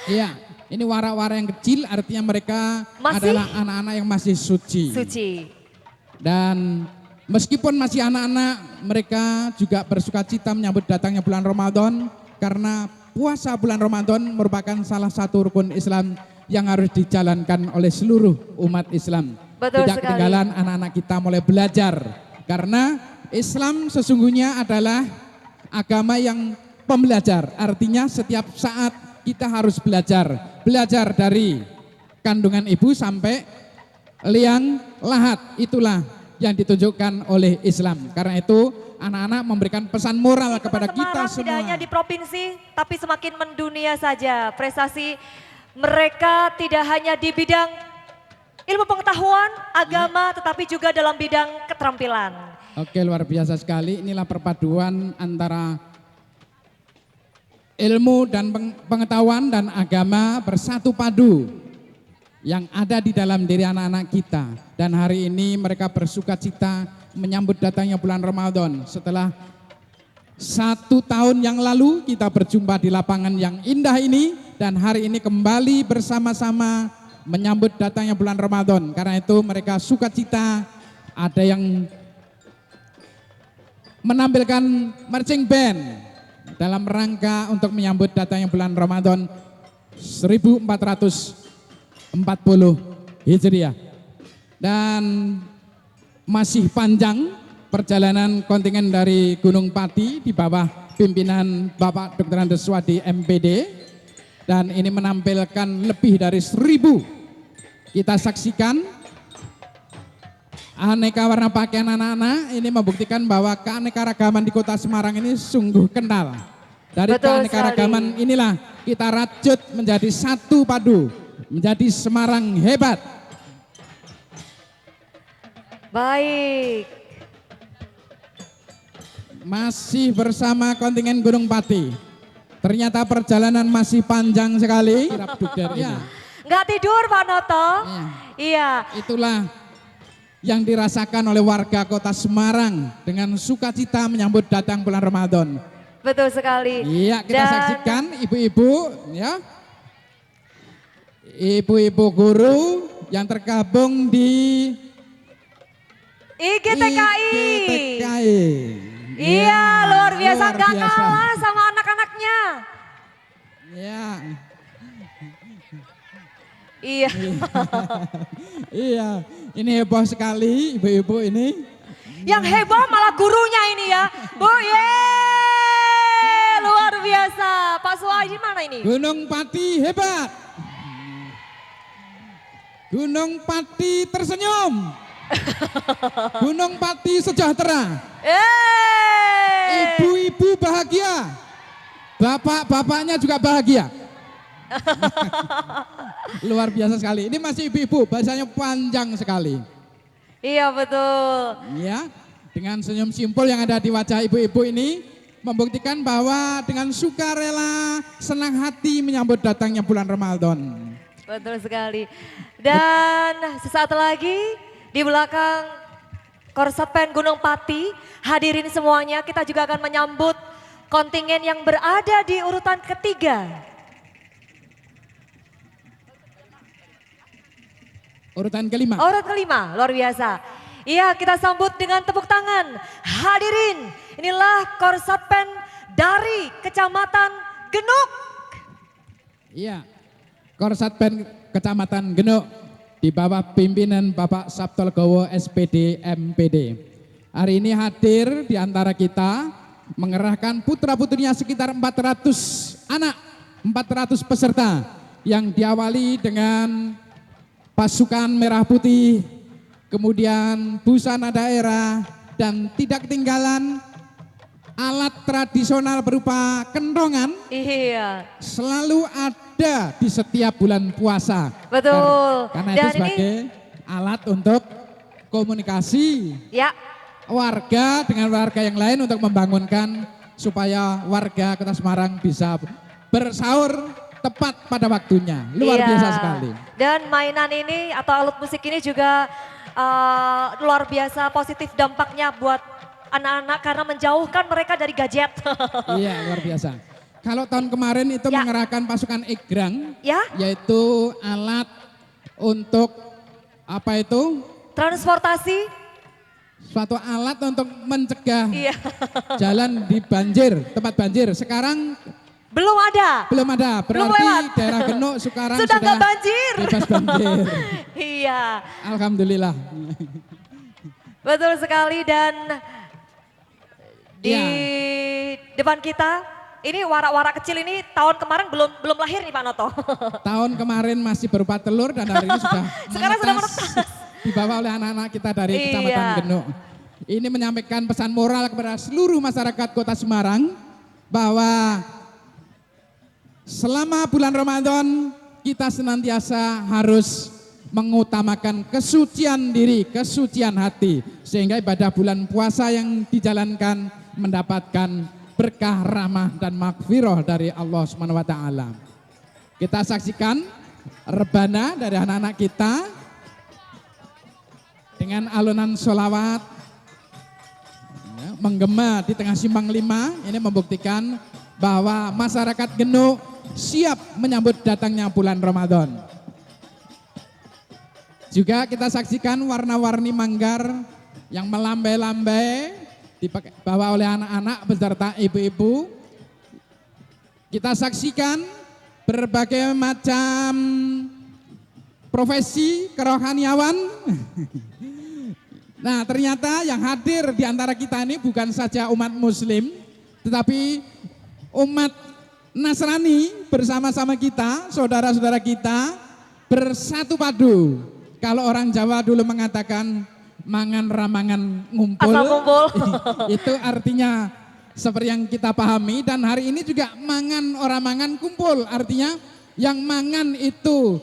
Iya, ini wara-wara yang kecil artinya mereka Masih? adalah anak-anak yang masih suci. Suci. Dan meskipun masih anak-anak, mereka juga bersuka cita menyambut datangnya bulan Ramadan karena puasa bulan Ramadan merupakan salah satu rukun Islam yang harus dijalankan oleh seluruh umat Islam. Betul Tidak sekali. ketinggalan anak-anak kita mulai belajar karena Islam sesungguhnya adalah agama yang pembelajar. Artinya setiap saat kita harus belajar. Belajar dari kandungan ibu sampai liang lahat. Itulah yang ditunjukkan oleh Islam. Karena itu anak-anak memberikan pesan moral kepada kita Semarang tidak hanya semua. di provinsi, tapi semakin mendunia saja. Prestasi mereka tidak hanya di bidang ilmu pengetahuan, agama, tetapi juga dalam bidang keterampilan. Oke, luar biasa sekali. Inilah perpaduan antara ilmu dan pengetahuan dan agama bersatu padu yang ada di dalam diri anak-anak kita. Dan hari ini mereka bersuka cita menyambut datangnya bulan Ramadan. Setelah 1 tahun yang lalu kita berjumpa di lapangan yang indah ini dan hari ini kembali bersama-sama menyambut datangnya bulan Ramadan. Karena itu mereka suka cita, ada yang menampilkan marching band dalam rangka untuk menyambut datangnya bulan Ramadan 1440 Hijriah. Dan masih panjang perjalanan kontingen dari Gunung Pati di bawah pimpinan Bapak Dr. Andes Wadi MPD. Dan ini menampilkan lebih dari 1000. Kita saksikan aneka warna pakaian anak-anak ini membuktikan bahwa keanekaragaman di Kota Semarang ini sungguh kental. Dari Betul keanekaragaman inilah kita rajut menjadi satu padu, menjadi Semarang hebat. Baik. Masih bersama kontingen Gunung Pati. Ternyata perjalanan masih panjang sekali. Ya, Nggak tidur Pak Noto? Iya. Iya. itulah yang dirasakan oleh warga Kota Semarang dengan sukacita menyambut datang bulan Ramadan. Betul sekali. Iya, kita Dan saksikan ibu-ibu ya. Ibu-ibu guru yang tergabung di IGTKI. IGTKI. Iya, Ya, luar biasa luar nggak biasa. kalah sama anak-anaknya. Ya. Iya. Iya, ini heboh sekali ibu-ibu ini. Yang heboh malah gurunya ini ya. Bu, yeay, luar biasa. Pak Suhaidi mana ini? Gunung Pati hebat. Gunung Pati tersenyum. Gunung Pati sejahtera. Ibu-ibu bahagia. Bapak-bapaknya juga bahagia. Luar biasa sekali. Ini masih ibu-ibu, bahasanya panjang sekali. Iya betul. Ya, dengan senyum simpul yang ada di wajah ibu-ibu ini membuktikan bahwa dengan sukarela, senang hati menyambut datangnya bulan Ramadan. Betul sekali. Dan sesaat lagi di belakang Korsatpen Gunung Pati, hadirin semuanya, kita juga akan menyambut kontingen yang berada di urutan ketiga. Urutan kelima. Urutan kelima, luar biasa. Iya, kita sambut dengan tepuk tangan. Hadirin, inilah Korsatpen dari Kecamatan Genuk. Iya, Korsatpen Kecamatan Genuk di bawah pimpinan Bapak Sabtol Gowo SPD MPD. Hari ini hadir di antara kita mengerahkan putra-putrinya sekitar 400 anak, 400 peserta yang diawali dengan pasukan merah putih, kemudian busana daerah, dan tidak ketinggalan alat tradisional berupa kentongan Iya, selalu ada di setiap bulan puasa. betul. Karena itu Dan ini, sebagai alat untuk komunikasi ya, warga dengan warga yang lain untuk membangunkan supaya warga Kota Semarang bisa bersahur tepat pada waktunya. Luar iya. biasa sekali. Dan mainan ini atau alat musik ini juga luar biasa positif dampaknya buat anak-anak karena menjauhkan mereka dari gadget. Iya, luar biasa. Kalau tahun kemarin itu Ya. mengerahkan pasukan Egrang, Ya, yaitu alat untuk apa itu? transportasi. Suatu alat untuk mencegah Iya. jalan di banjir, tempat banjir. Sekarang Belum ada. belum ada, Belum berarti lewat. daerah Genuk sekarang Sudah nggak banjir. bebas banjir. Iya, Alhamdulillah. betul sekali dan di Iya. depan kita ini warak-warak kecil ini tahun kemarin belum lahir nih Pak Noto. Tahun kemarin masih berupa telur dan hari ini sudah Sekarang sudah menetas, dibawa oleh anak-anak kita dari Iya. Kecamatan Genuk. Ini menyampaikan pesan moral kepada seluruh masyarakat Kota Semarang bahwa selama bulan Ramadan kita senantiasa harus mengutamakan kesucian diri, kesucian hati sehingga ibadah bulan puasa yang dijalankan mendapatkan berkah, rahmah dan makfirah dari Allah Subhanahu wa taala. Kita saksikan rebana dari anak-anak kita dengan alunan sholawat ya, menggema di tengah simpang 5. Ini membuktikan bahwa masyarakat Genuk siap menyambut datangnya bulan Ramadan. Juga kita saksikan warna-warni manggar yang melambai-lambai dibawa oleh anak-anak beserta ibu-ibu. Kita saksikan berbagai macam profesi kerohaniawan. Nah, ternyata yang hadir di antara kita ini bukan saja umat muslim, tetapi umat Nasrani bersama-sama kita, saudara-saudara kita bersatu padu. Kalau orang Jawa dulu mengatakan mangan ramangan ngumpul, Asal kumpul. itu artinya seperti yang kita pahami. Dan hari ini juga mangan orang mangan kumpul, artinya yang mangan itu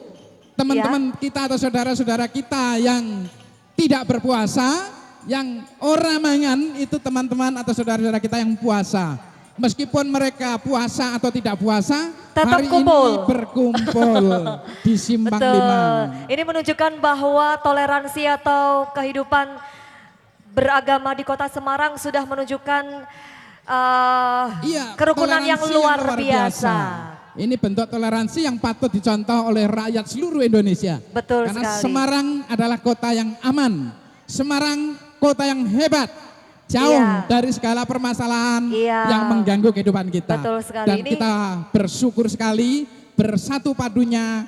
teman-teman kita atau saudara-saudara kita yang tidak berpuasa, yang orang mangan itu teman-teman atau saudara-saudara kita yang puasa. Meskipun mereka puasa atau tidak puasa, Tetap hari kumpul. ini berkumpul di Simpang Betul. 5. Ini menunjukkan bahwa toleransi atau kehidupan beragama di Kota Semarang sudah menunjukkan Iya, kerukunan yang toleransi luar biasa. Ini bentuk toleransi yang patut dicontoh oleh rakyat seluruh Indonesia. Betul Karena sekali. Semarang adalah kota yang aman. Semarang kota yang hebat. Jauh Iya. dari segala permasalahan Iya. yang mengganggu kehidupan kita. Betul sekali. Dan Ini- kita bersyukur sekali bersatu padunya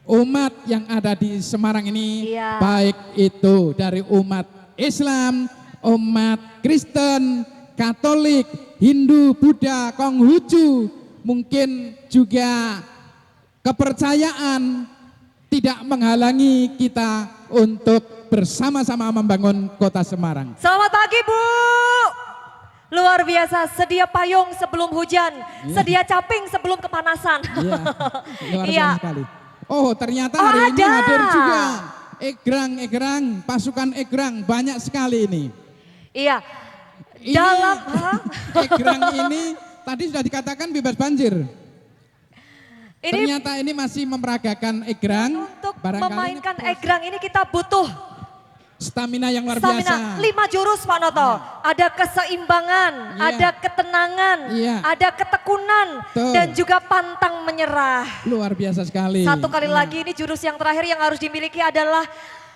umat yang ada di Semarang ini. Iya. Baik itu dari umat Islam, umat Kristen, Katolik, Hindu, Buddha, Konghucu, mungkin juga kepercayaan tidak menghalangi kita untuk bersama-sama membangun kota Semarang. Selamat pagi Bu. Luar biasa, sedia payung sebelum hujan, sedia caping sebelum kepanasan. Iya, luar Iya. biasa sekali. Oh, ternyata Oh, hari ini ada. hadir juga Egrang, pasukan Egrang banyak sekali ini. Iya. Ini- Dalam hah? Egrang ini tadi sudah dikatakan bebas banjir. Ini Ternyata ini masih memeragakan Egrang. untuk Barangkali memainkan ini egrang ini kita butuh stamina yang luar stamina. biasa. 5 jurus Pak Noto. Ada keseimbangan, Iya. ada ketenangan, Iya. ada ketekunan, Betul. dan juga pantang menyerah. Luar biasa sekali. Satu kali Iya. lagi ini jurus yang terakhir yang harus dimiliki adalah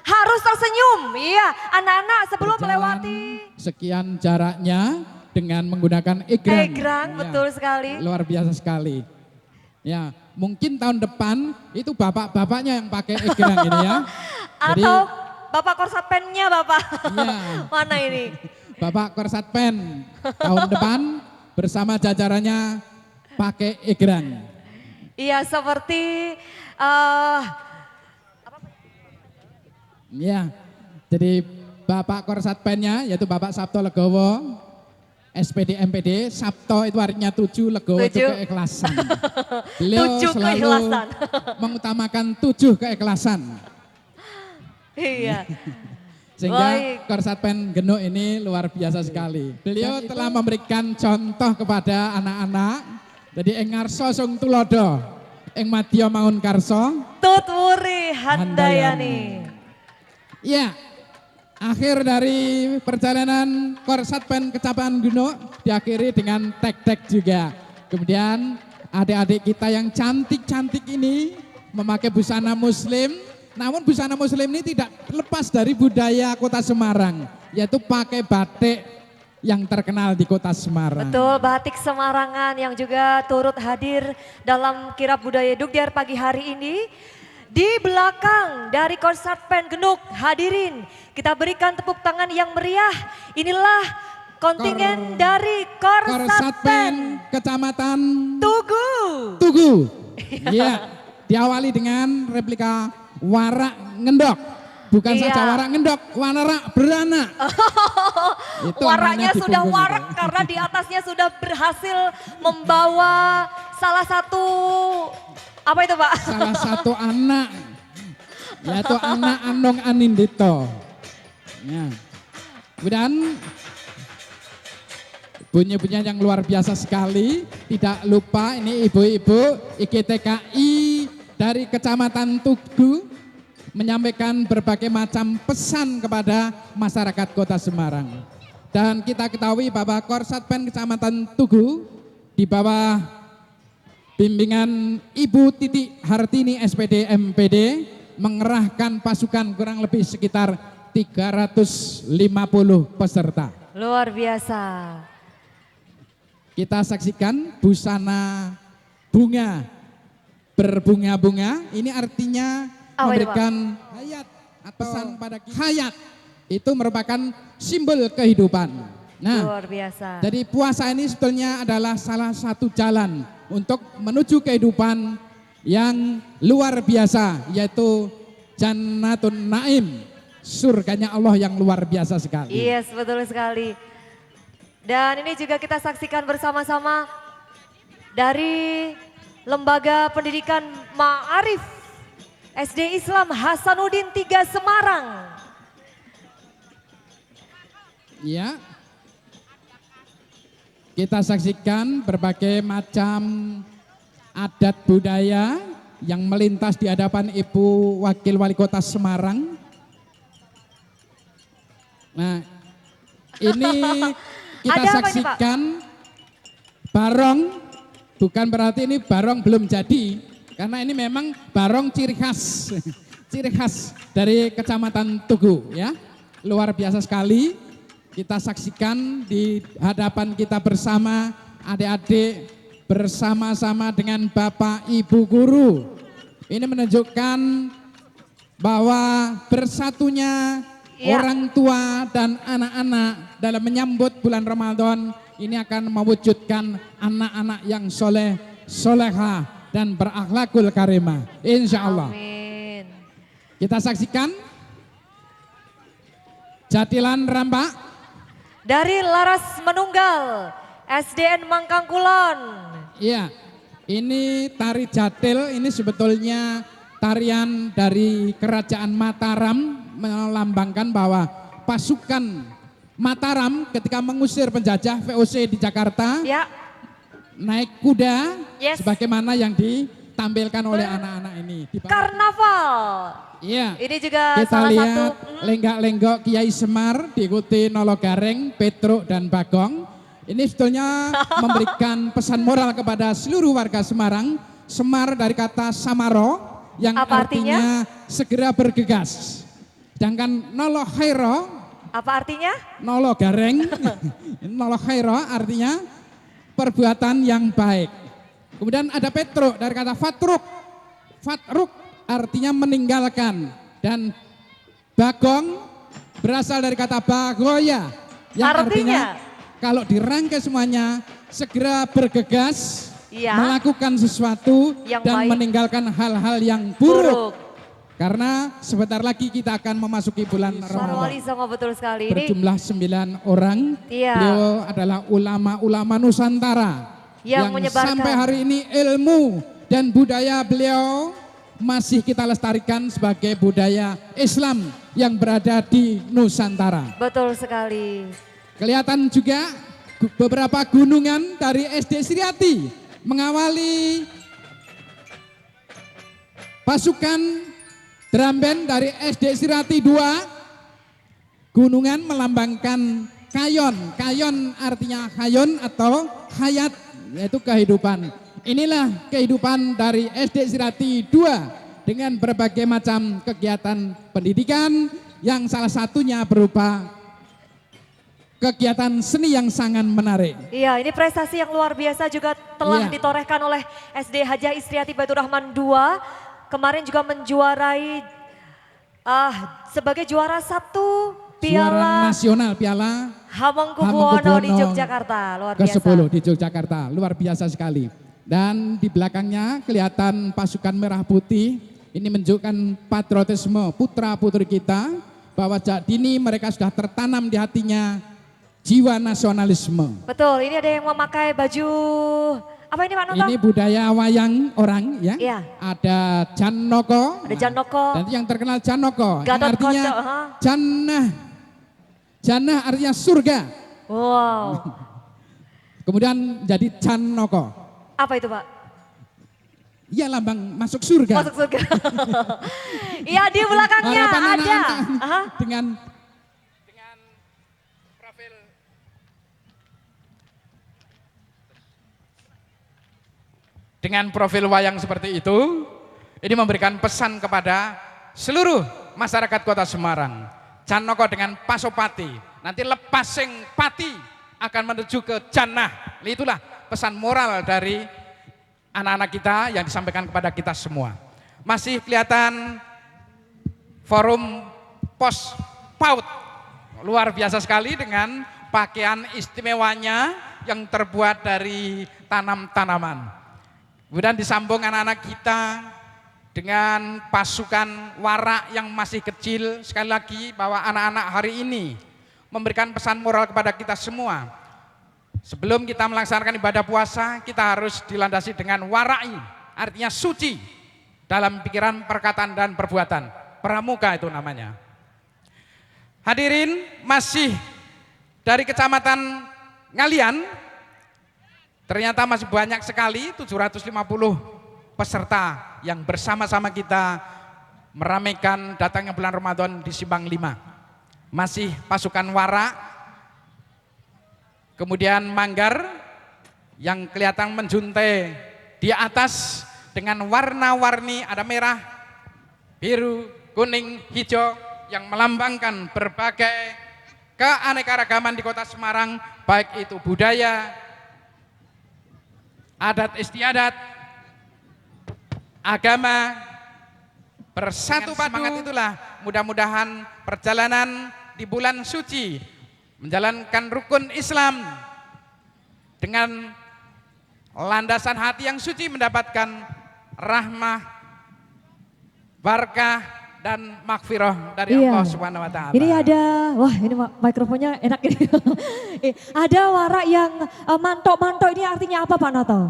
harus tersenyum. Iya, anak-anak sebelum Berjalan melewati sekian jaraknya dengan menggunakan Egrang. egrang, Ya, betul sekali. luar biasa sekali. Ya, mungkin tahun depan itu bapak-bapaknya yang pakai Egrang ini ya. Jadi Atau Bapak Korsatpennya Bapak. Iya. Mana ini? Bapak Korsatpen tahun depan bersama jajarannya pakai Egrang. Iya, seperti Ya, jadi Bapak Korsatpennya yaitu Bapak Sabto Legowo, SPD MPD, Sabto itu artinya 7, Legowo itu 7. keikhlasan. Beliau 7 selalu keikhlasan. mengutamakan 7 keikhlasan. iya. Sehingga Baik. Korsatpen Genuk ini luar biasa sekali. Beliau telah memberikan contoh kepada anak-anak. Jadi engarso sung tulodo, eng madya mangun karso. Tut Wuri Handayani. Ya, Akhir dari perjalanan Korsatpen Kecamatan Gunung diakhiri dengan tek-tek juga. Kemudian adik-adik kita yang cantik-cantik ini memakai busana muslim. Namun busana muslim ini tidak lepas dari budaya kota Semarang, yaitu pakai batik yang terkenal di kota Semarang. Betul, batik Semarangan yang juga turut hadir dalam kirab budaya Dugder pagi hari ini. Di belakang dari Korsatpen Genuk hadirin, kita berikan tepuk tangan yang meriah. Inilah kontingen dari Korsatpen Korsatpen Kecamatan Tugu. Tugu. Iya, diawali dengan replika warak ngendok. Bukan Iya. saja warak ngendok, warak beranak. Itu Waraknya anaknya di sudah punggung warak itu. karena di atasnya sudah berhasil membawa salah satu, apa itu Pak? Salah satu anak, yaitu anak Anong Anindito. Ya. Kemudian bunyi-bunyian yang luar biasa sekali. Tidak lupa ini ibu-ibu IGTKI dari Kecamatan Tugu menyampaikan berbagai macam pesan kepada masyarakat Kota Semarang. Dan kita ketahui bahwa Korsatpen Kecamatan Tugu di bawah bimbingan Ibu Titi Hartini SPD MPD mengerahkan pasukan kurang lebih sekitar 350 peserta. Luar biasa. Kita saksikan busana bunga berbunga-bunga. Ini artinya Apa itu, memberikan hayat atau pesan pada hayat. Itu merupakan simbol kehidupan. Nah, Luar biasa. jadi puasa ini sebetulnya adalah salah satu jalan untuk menuju kehidupan yang luar biasa, yaitu Jannatun Naim, surganya Allah yang luar biasa sekali. Yes, betul sekali. Dan ini juga kita saksikan bersama-sama dari Lembaga Pendidikan Ma'arif SD Islam Hasanuddin 3 Semarang. Ya, kita saksikan berbagai macam adat budaya yang melintas di hadapan Ibu Wakil Wali Kota Semarang. Nah, ini kita Ada apa ini, Pak? saksikan barong, bukan berarti ini barong belum jadi, karena ini memang barong ciri khas, ciri khas dari Kecamatan Tugu ya. Luar biasa sekali. Kita saksikan di hadapan kita bersama adik-adik bersama-sama dengan Bapak Ibu Guru. Ini menunjukkan bahwa bersatunya orang tua dan anak-anak dalam menyambut bulan Ramadan ini akan mewujudkan anak-anak yang soleh, soleha dan berakhlakul karimah. Insya Allah. Amin. Kita saksikan Jatilan Rampak Dari Laras Menunggal SDN Mangkangkulon. Iya, ini tari jatil, ini sebetulnya tarian dari Kerajaan Mataram melambangkan bahwa pasukan Mataram ketika mengusir penjajah VOC di Jakarta Ya, naik kuda Yes. sebagaimana yang ditampilkan oleh anak-anak ini. Di bawah- karnaval. Iya. Ini juga Kita salah lihat satu lenggak-lenggok Kiai Semar diikuti Nolo Gareng, Petruk dan Bagong. Ini sebetulnya memberikan pesan moral kepada seluruh warga Semarang. Semar dari kata samaro yang Apa artinya segera bergegas. Sedangkan Nolo Khairo, apa artinya? Nolo Gareng, Nolo Khairo artinya perbuatan yang baik. Kemudian ada Petruk dari kata fatruk. Fatruk artinya meninggalkan, dan Bagong berasal dari kata bagoya yang Artinya? artinya kalau dirangkai semuanya segera bergegas Iya. melakukan sesuatu Yang dan baik. meninggalkan hal-hal yang buruk. Karena sebentar lagi kita akan memasuki bulan Ramadan. Sarwali Songo, betul sekali. Ini Berjumlah 9 orang. Iya. Beliau adalah ulama-ulama Nusantara Yang menyebarkan. sampai hari ini ilmu dan budaya beliau masih kita lestarikan sebagai budaya Islam yang berada di Nusantara. betul sekali. Kelihatan juga beberapa gunungan dari SD Sriati mengawali pasukan drum band dari SD Sriati 2, gunungan melambangkan kayon. Kayon artinya hayon atau hayat, yaitu kehidupan. Inilah kehidupan dari SD Sirati 2 dengan berbagai macam kegiatan pendidikan yang salah satunya berupa kegiatan seni yang sangat menarik. Iya, ini prestasi yang luar biasa juga telah Iya. ditorehkan oleh SD Hajah Istriati Baitur Rahman 2. Kemarin juga menjuarai sebagai juara 1 Juara Piala nasional, Piala Hamengkubuwono di Yogyakarta. Luar biasa. ke-10 di Yogyakarta, luar biasa sekali. Dan di belakangnya kelihatan pasukan merah putih, ini menunjukkan patriotisme putra-putri kita, bahwa sejak dini mereka sudah tertanam di hatinya jiwa nasionalisme. Betul, ini ada yang memakai baju, apa ini Pak Noto? Ini budaya wayang orang ya. Iya. Ada Janoko. Ada Janoko. Dan yang terkenal Janoko, yang Gatot artinya Koco, ha? Jannah. Jannah artinya surga. Wow, Kemudian jadi Janoko. apa itu Pak? Iya, lambang masuk surga. Masuk surga. Iya, di belakangnya Harapan ada. anak-anak Aha. Dengan profil wayang seperti itu, ini memberikan pesan kepada seluruh masyarakat Kota Semarang. Janoko dengan Pasopati, nanti lepas sing pati akan menuju ke jannah. Itulah pesan moral dari anak-anak kita yang disampaikan kepada kita semua. Masih kelihatan forum pos PAUD, luar biasa sekali dengan pakaian istimewanya yang terbuat dari tanam-tanaman. Kemudian disambung anak-anak kita dengan pasukan warak yang masih kecil. Sekali lagi bahwa anak-anak hari ini memberikan pesan moral kepada kita semua. Sebelum kita melaksanakan ibadah puasa, kita harus dilandasi dengan warai, artinya suci dalam pikiran, perkataan, dan perbuatan. Pramuka itu namanya. Hadirin, masih dari Kecamatan Ngalian, ternyata masih banyak sekali 750 peserta yang bersama-sama kita meramaikan datangnya bulan Ramadan di Simbang 5. Masih pasukan warak, kemudian Manggar yang kelihatan menjuntai di atas dengan warna-warni, ada merah, biru, kuning, hijau yang melambangkan berbagai keanekaragaman di Kota Semarang, baik itu budaya, adat istiadat, agama, bersatu padu. Semangat itulah mudah-mudahan perjalanan di bulan suci menjalankan rukun Islam dengan landasan hati yang suci mendapatkan rahmah, barakah, dan makfirah dari Allah Subhanahu wa taala. Ini ada, wah ini mikrofonnya enak ini. Ada warak yang mantok-mantok, ini artinya apa Pak Noto?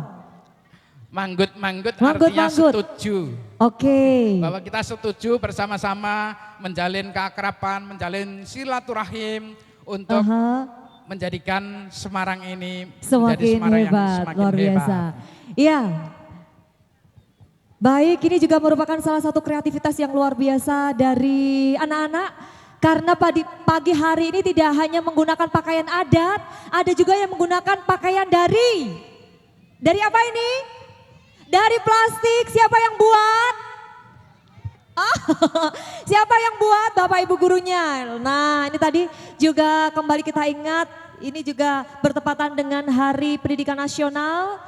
Manggut-manggut artinya setuju. Oke. Bahwa kita setuju bersama-sama menjalin keakraban, menjalin silaturahim untuk menjadikan Semarang ini menjadi Semakin Semarang yang hebat, semakin luar biasa. Iya. Baik, ini juga merupakan salah satu kreativitas yang luar biasa dari anak-anak. Karena pagi hari ini tidak hanya menggunakan pakaian adat, ada juga yang menggunakan pakaian dari apa ini? Dari plastik. Siapa yang buat? Siapa yang buat? Bapak Ibu gurunya. Nah, ini tadi juga kembali kita ingat, ini juga bertepatan dengan Hari Pendidikan Nasional.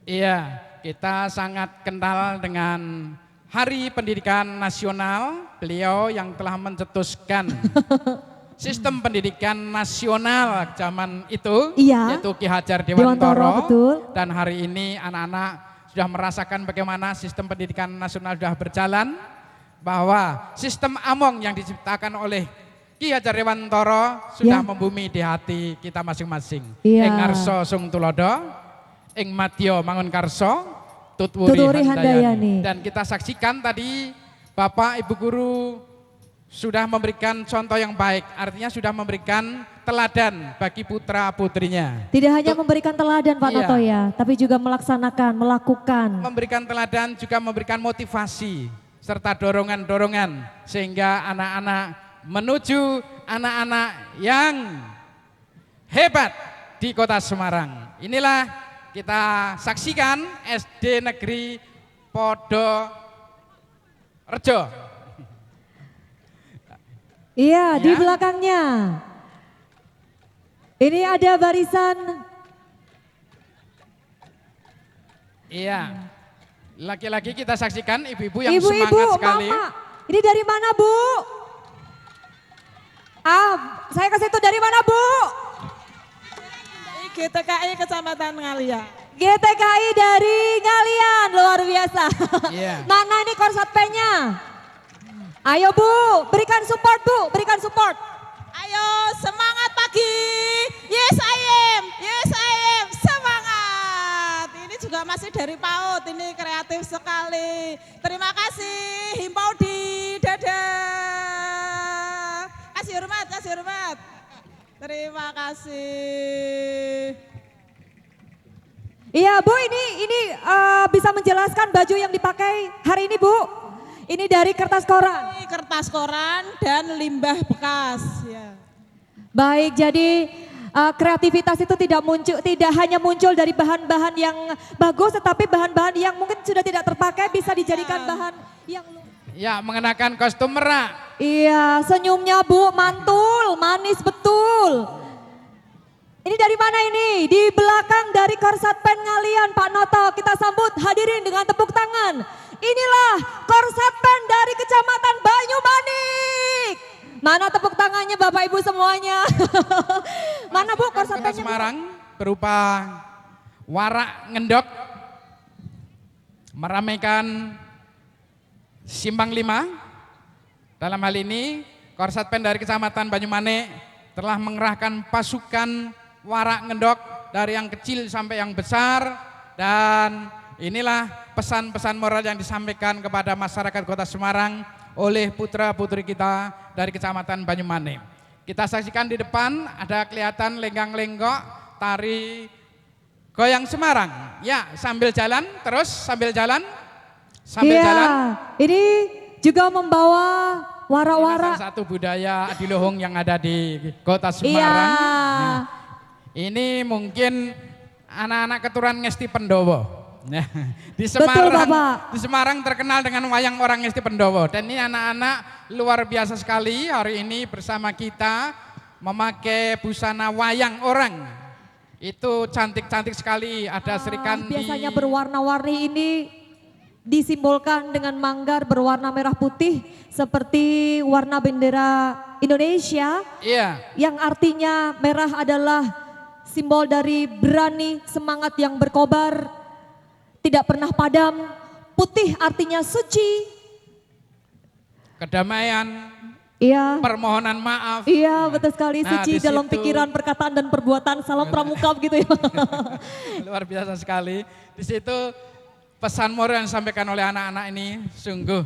Iya, kita sangat kenal dengan Hari Pendidikan Nasional. Beliau yang telah mencetuskan sistem pendidikan nasional zaman itu, yaitu Ki Hajar Dewantara. Dan hari ini anak-anak sudah merasakan bagaimana sistem pendidikan nasional sudah berjalan, bahwa sistem Among yang diciptakan oleh Ki Hajar Dewantara sudah membumi di hati kita masing-masing. Ing ngarsa sung tulodo, ing madya mangun karso, tutwuri handayani. Dan kita saksikan tadi Bapak Ibu guru sudah memberikan contoh yang baik, artinya sudah memberikan teladan bagi putra putrinya. Tidak hanya memberikan teladan Pak Noto ya, tapi juga melaksanakan, melakukan. Memberikan teladan juga memberikan motivasi serta dorongan-dorongan sehingga anak-anak menuju anak-anak yang hebat di Kota Semarang. Inilah kita saksikan SD Negeri Podo Rejo. Iya, di Ya. belakangnya. Ini ada barisan. Iya. Laki-laki kita saksikan ibu-ibu yang Ibu-ibu, semangat sekali. Mama. Ini dari mana, Bu? Saya kasih itu dari mana, Bu? GTKI Kecamatan Ngalia. GTKI dari Ngalian, luar biasa. Iya. Mana ini korsatpennya? Ayo Bu, berikan support Bu, berikan support. Ayo semangat pagi. Yes I am, yes I am, semangat. Ini juga masih dari PAUD, ini kreatif sekali. Terima kasih Himpaudi, dadah. Kasih hormat, kasih hormat. Terima kasih. Iya Bu, ini bisa menjelaskan baju yang dipakai hari ini Bu? Ini dari kertas koran. Ini kertas koran dan limbah bekas. Ya. Baik, jadi kreativitas itu tidak hanya muncul dari bahan-bahan yang bagus, tetapi bahan-bahan yang mungkin sudah tidak terpakai bisa dijadikan bahan yang Ya, mengenakan kostum merak. Iya, senyumnya Bu mantul, manis betul. Ini dari mana ini? Di belakang dari Korsatpen Ngalian, Pak Noto. Kita sambut, hadirin dengan tepuk tangan. Inilah Korsatpen dari Kecamatan Banyumanik. Mana tepuk tangannya Bapak Ibu semuanya? Mana Bu Kota Korsatpennya? Semarang berupa warak ngendok meramaikan Simpang 5. Dalam hal ini Korsatpen dari Kecamatan Banyumanik telah mengerahkan pasukan warak ngendok dari yang kecil sampai yang besar, dan inilah pesan-pesan moral yang disampaikan kepada masyarakat Kota Semarang oleh putra-putri kita dari Kecamatan Banyumanik. Kita saksikan di depan ada kelihatan lenggang-lenggok tari goyang Semarang. Ya, sambil jalan, terus sambil jalan. Sambil Iya, jalan. ini juga membawa Ini wara-wara. salah satu budaya adiluhung yang ada di Kota Iya. Semarang. Nah, ini mungkin anak-anak keturunan Ngesti Pendowo. Nah, di Betul, Semarang, Bapak. di Semarang terkenal dengan wayang orang Ngesti Pendowo. Dan ini anak-anak luar biasa sekali hari ini bersama kita memakai busana wayang orang. Itu cantik-cantik sekali. Ada Serikandi. Biasanya berwarna-warni ini disimbolkan dengan manggar berwarna merah putih seperti warna bendera Indonesia, Iya. yang artinya merah adalah simbol dari berani, semangat yang berkobar, tidak pernah padam. Putih artinya suci. Kedamaian, Iya. permohonan maaf. Iya, betul sekali, Nah, suci di dalam situ- pikiran, perkataan dan perbuatan. Salam pramuka gitu ya. Luar biasa sekali. Di situ pesan moral yang disampaikan oleh anak-anak ini sungguh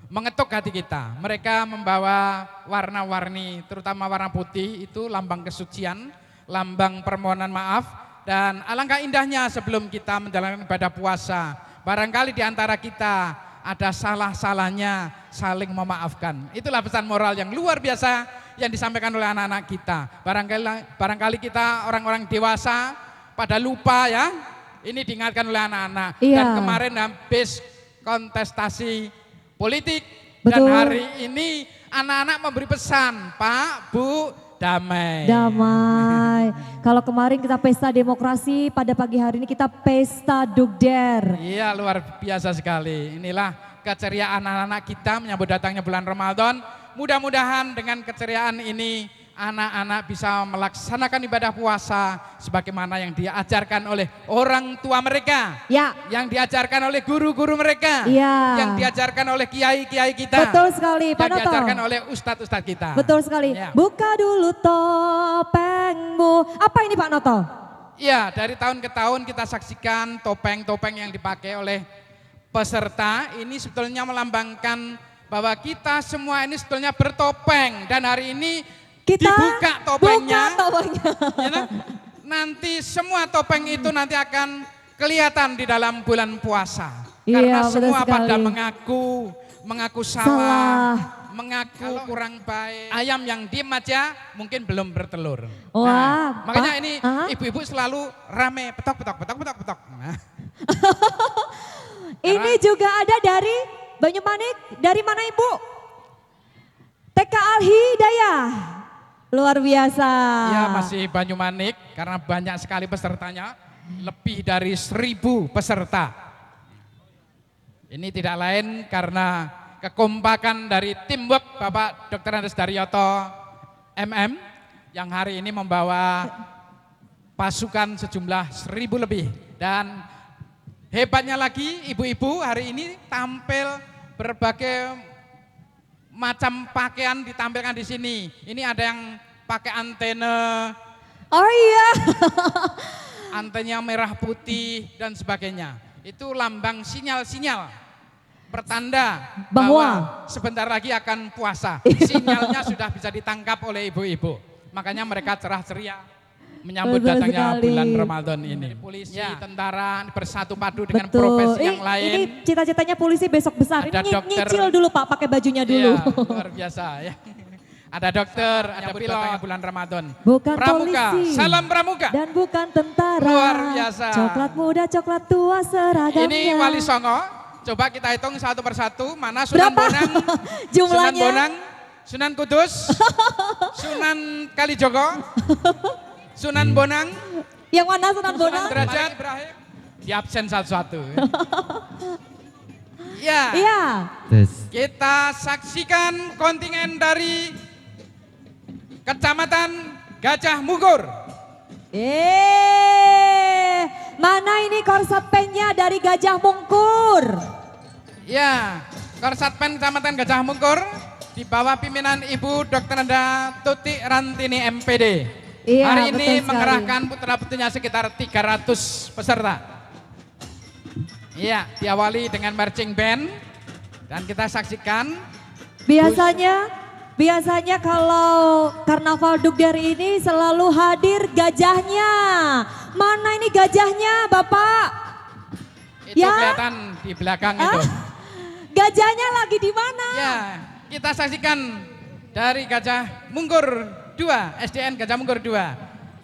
mengetuk hati kita. Mereka membawa warna-warni, terutama warna putih itu lambang kesucian, lambang permohonan maaf. Dan alangkah indahnya sebelum kita menjalankan ibadah puasa, barangkali di antara kita ada salah-salahnya, saling memaafkan. Itulah pesan moral yang luar biasa yang disampaikan oleh anak-anak kita. Barangkali kita orang-orang dewasa pada lupa ya. Ini diingatkan oleh anak-anak. Iya. Dan kemarin habis kontestasi politik. Betul. Dan hari ini anak-anak memberi pesan, Pak, Bu, damai. Damai. Kalau kemarin kita pesta demokrasi, pada pagi hari ini kita pesta dugder. Iya, luar biasa sekali. Inilah keceriaan anak-anak kita menyambut datangnya bulan Ramadan. Mudah-mudahan dengan keceriaan ini anak-anak bisa melaksanakan ibadah puasa sebagaimana yang diajarkan oleh orang tua mereka. Ya, Yang diajarkan oleh guru-guru mereka. Iya. Yang diajarkan oleh kiai-kiai kita. betul sekali Pak Yang Noto. diajarkan oleh ustadz-ustadz kita. Betul sekali. Ya. Buka dulu topengmu. Apa ini Pak Noto? Ya, dari tahun ke tahun kita saksikan topeng-topeng yang dipakai oleh peserta. Ini sebetulnya melambangkan bahwa kita semua ini sebetulnya bertopeng. Dan hari ini Kita dibuka topengnya. buka topengnya. Ya, nah, nanti semua topeng itu nanti akan kelihatan di dalam bulan puasa. Iya, Karena betul semua pada sekali. mengaku mengaku salah, mengaku kurang baik. Ayam yang diem aja mungkin belum bertelur. Wah, Makanya Pak. ini Aha. ibu-ibu selalu rame petok. Nah, Ini juga ada dari Banyumanik. Dari mana Ibu? TK Al-Hidayah. Luar biasa. ya masih Banyumanik karena banyak sekali pesertanya, lebih dari 1.000 peserta. Ini tidak lain karena kekompakan dari teamwork Bapak Dr. Andes Daryoto MM yang hari ini membawa pasukan sejumlah 1.000 lebih. Dan hebatnya lagi ibu-ibu hari ini tampil berbagai macam pakaian ditampilkan di sini. Ini ada yang pakai antena, Oh iya. antenya merah putih dan sebagainya. Itu lambang sinyal-sinyal pertanda bahwa sebentar lagi akan puasa. Sinyalnya sudah bisa ditangkap oleh ibu-ibu. Makanya mereka cerah ceria menyambut Betul datangnya sekali. bulan Ramadan ini. Polisi, tentara bersatu padu dengan Betul. profesi yang lain. Ini cita-citanya polisi besok besar. Ada Ini dokter. nyicil dulu Pak, pakai bajunya dulu. Iya, luar biasa ya. Ada dokter, ada pilot bulan Ramadan. Bukan Pramuka, polisi. salam Pramuka. Dan bukan tentara. Luar biasa. Coklat muda, coklat tua seragamnya. Ini Wali Songo. Coba kita hitung satu persatu. Mana Sunan Berapa Bonang, jumlahnya? Sunan Bonang, Sunan Kudus, Sunan Kalijogo, Sunan Bonang, Yang mana Sunan Sunan Bonang? Derajat, Ibrahim. Di absen satu-satu. Ya, Iya. kita saksikan kontingen dari Kecamatan Gajah Mungkur. Mana ini korsatpennya dari Gajah Mungkur? Ya, Korsatpen Kecamatan Gajah Mungkur di bawah pimpinan Ibu Dr. Anda Tuti Rantini MPD. Iya, Hari betul ini sekali. mengerahkan putra-putrinya sekitar 300 peserta. Iya, diawali dengan marching band dan kita saksikan Biasanya kalau karnaval Dugder ini selalu hadir gajahnya. Mana ini gajahnya Bapak? itu Ya. kelihatan di belakang itu. Gajahnya lagi di mana? Ya, kita saksikan dari Gajah Mungkur 2, SDN Gajah Mungkur 2.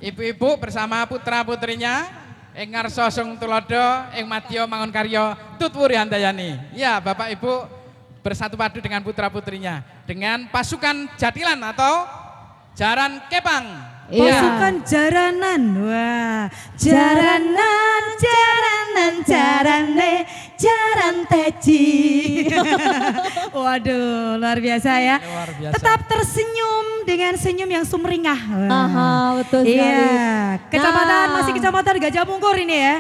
Ibu-ibu bersama putra-putrinya, ing ngarsa sung tulodo, ing madya mangun karya tutwuri handayani. Ya, Bapak Ibu bersatu padu dengan putra-putrinya dengan pasukan jatilan atau jaran kepang. Pasukan jaranan, wah, jaranan, jarane, jaran teci. Waduh, luar biasa ya. Luar biasa. Tetap tersenyum dengan senyum yang sumringah. Wah. Aha, betul sekali. Iya, kecamatan Nah. masih kecamatan Gajah Mungkur ini ya.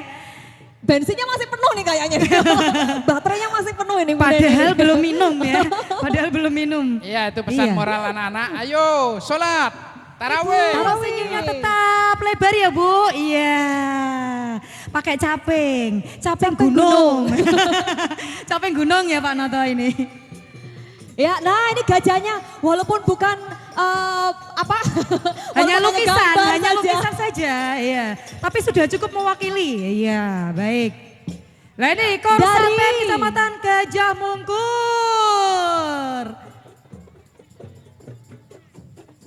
Bensinnya masih penuh nih kayaknya. Baterainya masih penuh ini. Bunda Padahal ini. belum minum ya. Padahal belum minum. Iya, itu pesan Iya. moral anak-anak. Ayo, sholat, tarawih. Taruh senyumnya tetap lebar ya Bu. Iya. Pakai caping gunung. Caping gunung ya Pak Noto ini. Ya, nah ini gajahnya walaupun bukan Hanya walaupun lukisan, gambar hanya saja. lukisan saja, iya. Tapi sudah cukup mewakili, iya, baik. Nah ini Korsatpen Dari- Kecamatan Gajah Mungkur.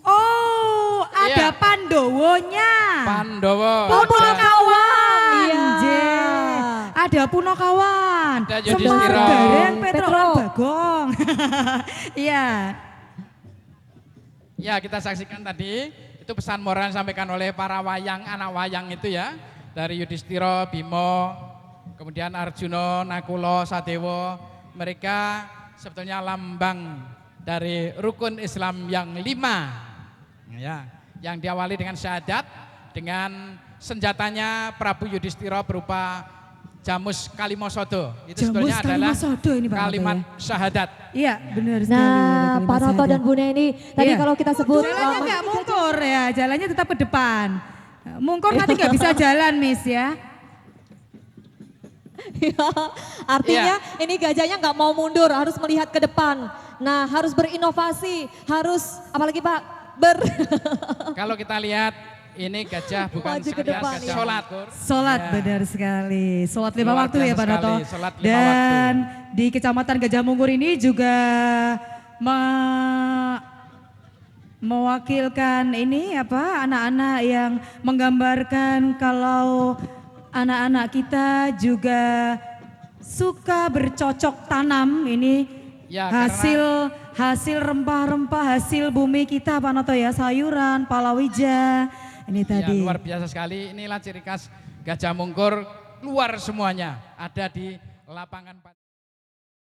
Oh, ada Iya. Pandowonya. Pandowo. Punokawan. Iya. Jeh. Ada Punokawan. Ada Yudhistira. Semar Gareng Petro. Petro lan Bagong. Iya. Ya, kita saksikan tadi itu pesan moral yang disampaikan oleh para wayang, anak wayang itu ya. Dari Yudhistira, Bimo, kemudian Arjuna, Nakula, Sadewa. Mereka sebetulnya lambang dari rukun Islam yang 5. Ya, yang diawali dengan syahadat, dengan senjatanya Prabu Yudhistira berupa Jamus Kalimosodo. Itu Jamus sebetulnya adalah Kalimosodo ini Pak Noto kalimat ya. syahadat. Iya, benar sekali. Nah, ada Pak kalimat Noto dan syahadat. Bu Neni, tadi Iya. kalau kita sebut Jalannya nggak mungkur ya, jalannya tetap ke depan. Mungkur nanti nggak bisa jalan, Miss ya. artinya Iya. ini gajahnya nggak mau mundur, harus melihat ke depan. Nah, harus berinovasi, harus apalagi Pak Kalau kita lihat ini gajah bukan Maju ke sekedar depan, gajah ya. sholat. Sholat Ya. benar sekali. Sholat 5 Luar waktu ya biasa Pak Noto. sekali, sholat 5 Dan di Kecamatan Gajah Mungkur ini juga mewakilkan ini apa anak-anak yang menggambarkan kalau anak-anak kita juga suka bercocok tanam ini Ya, hasil rempah-rempah hasil bumi kita Pak Noto ya, sayuran, palawija ini Ya, tadi. luar biasa sekali. Inilah ciri khas Gajah Mungkur, luar semuanya ada di lapangan.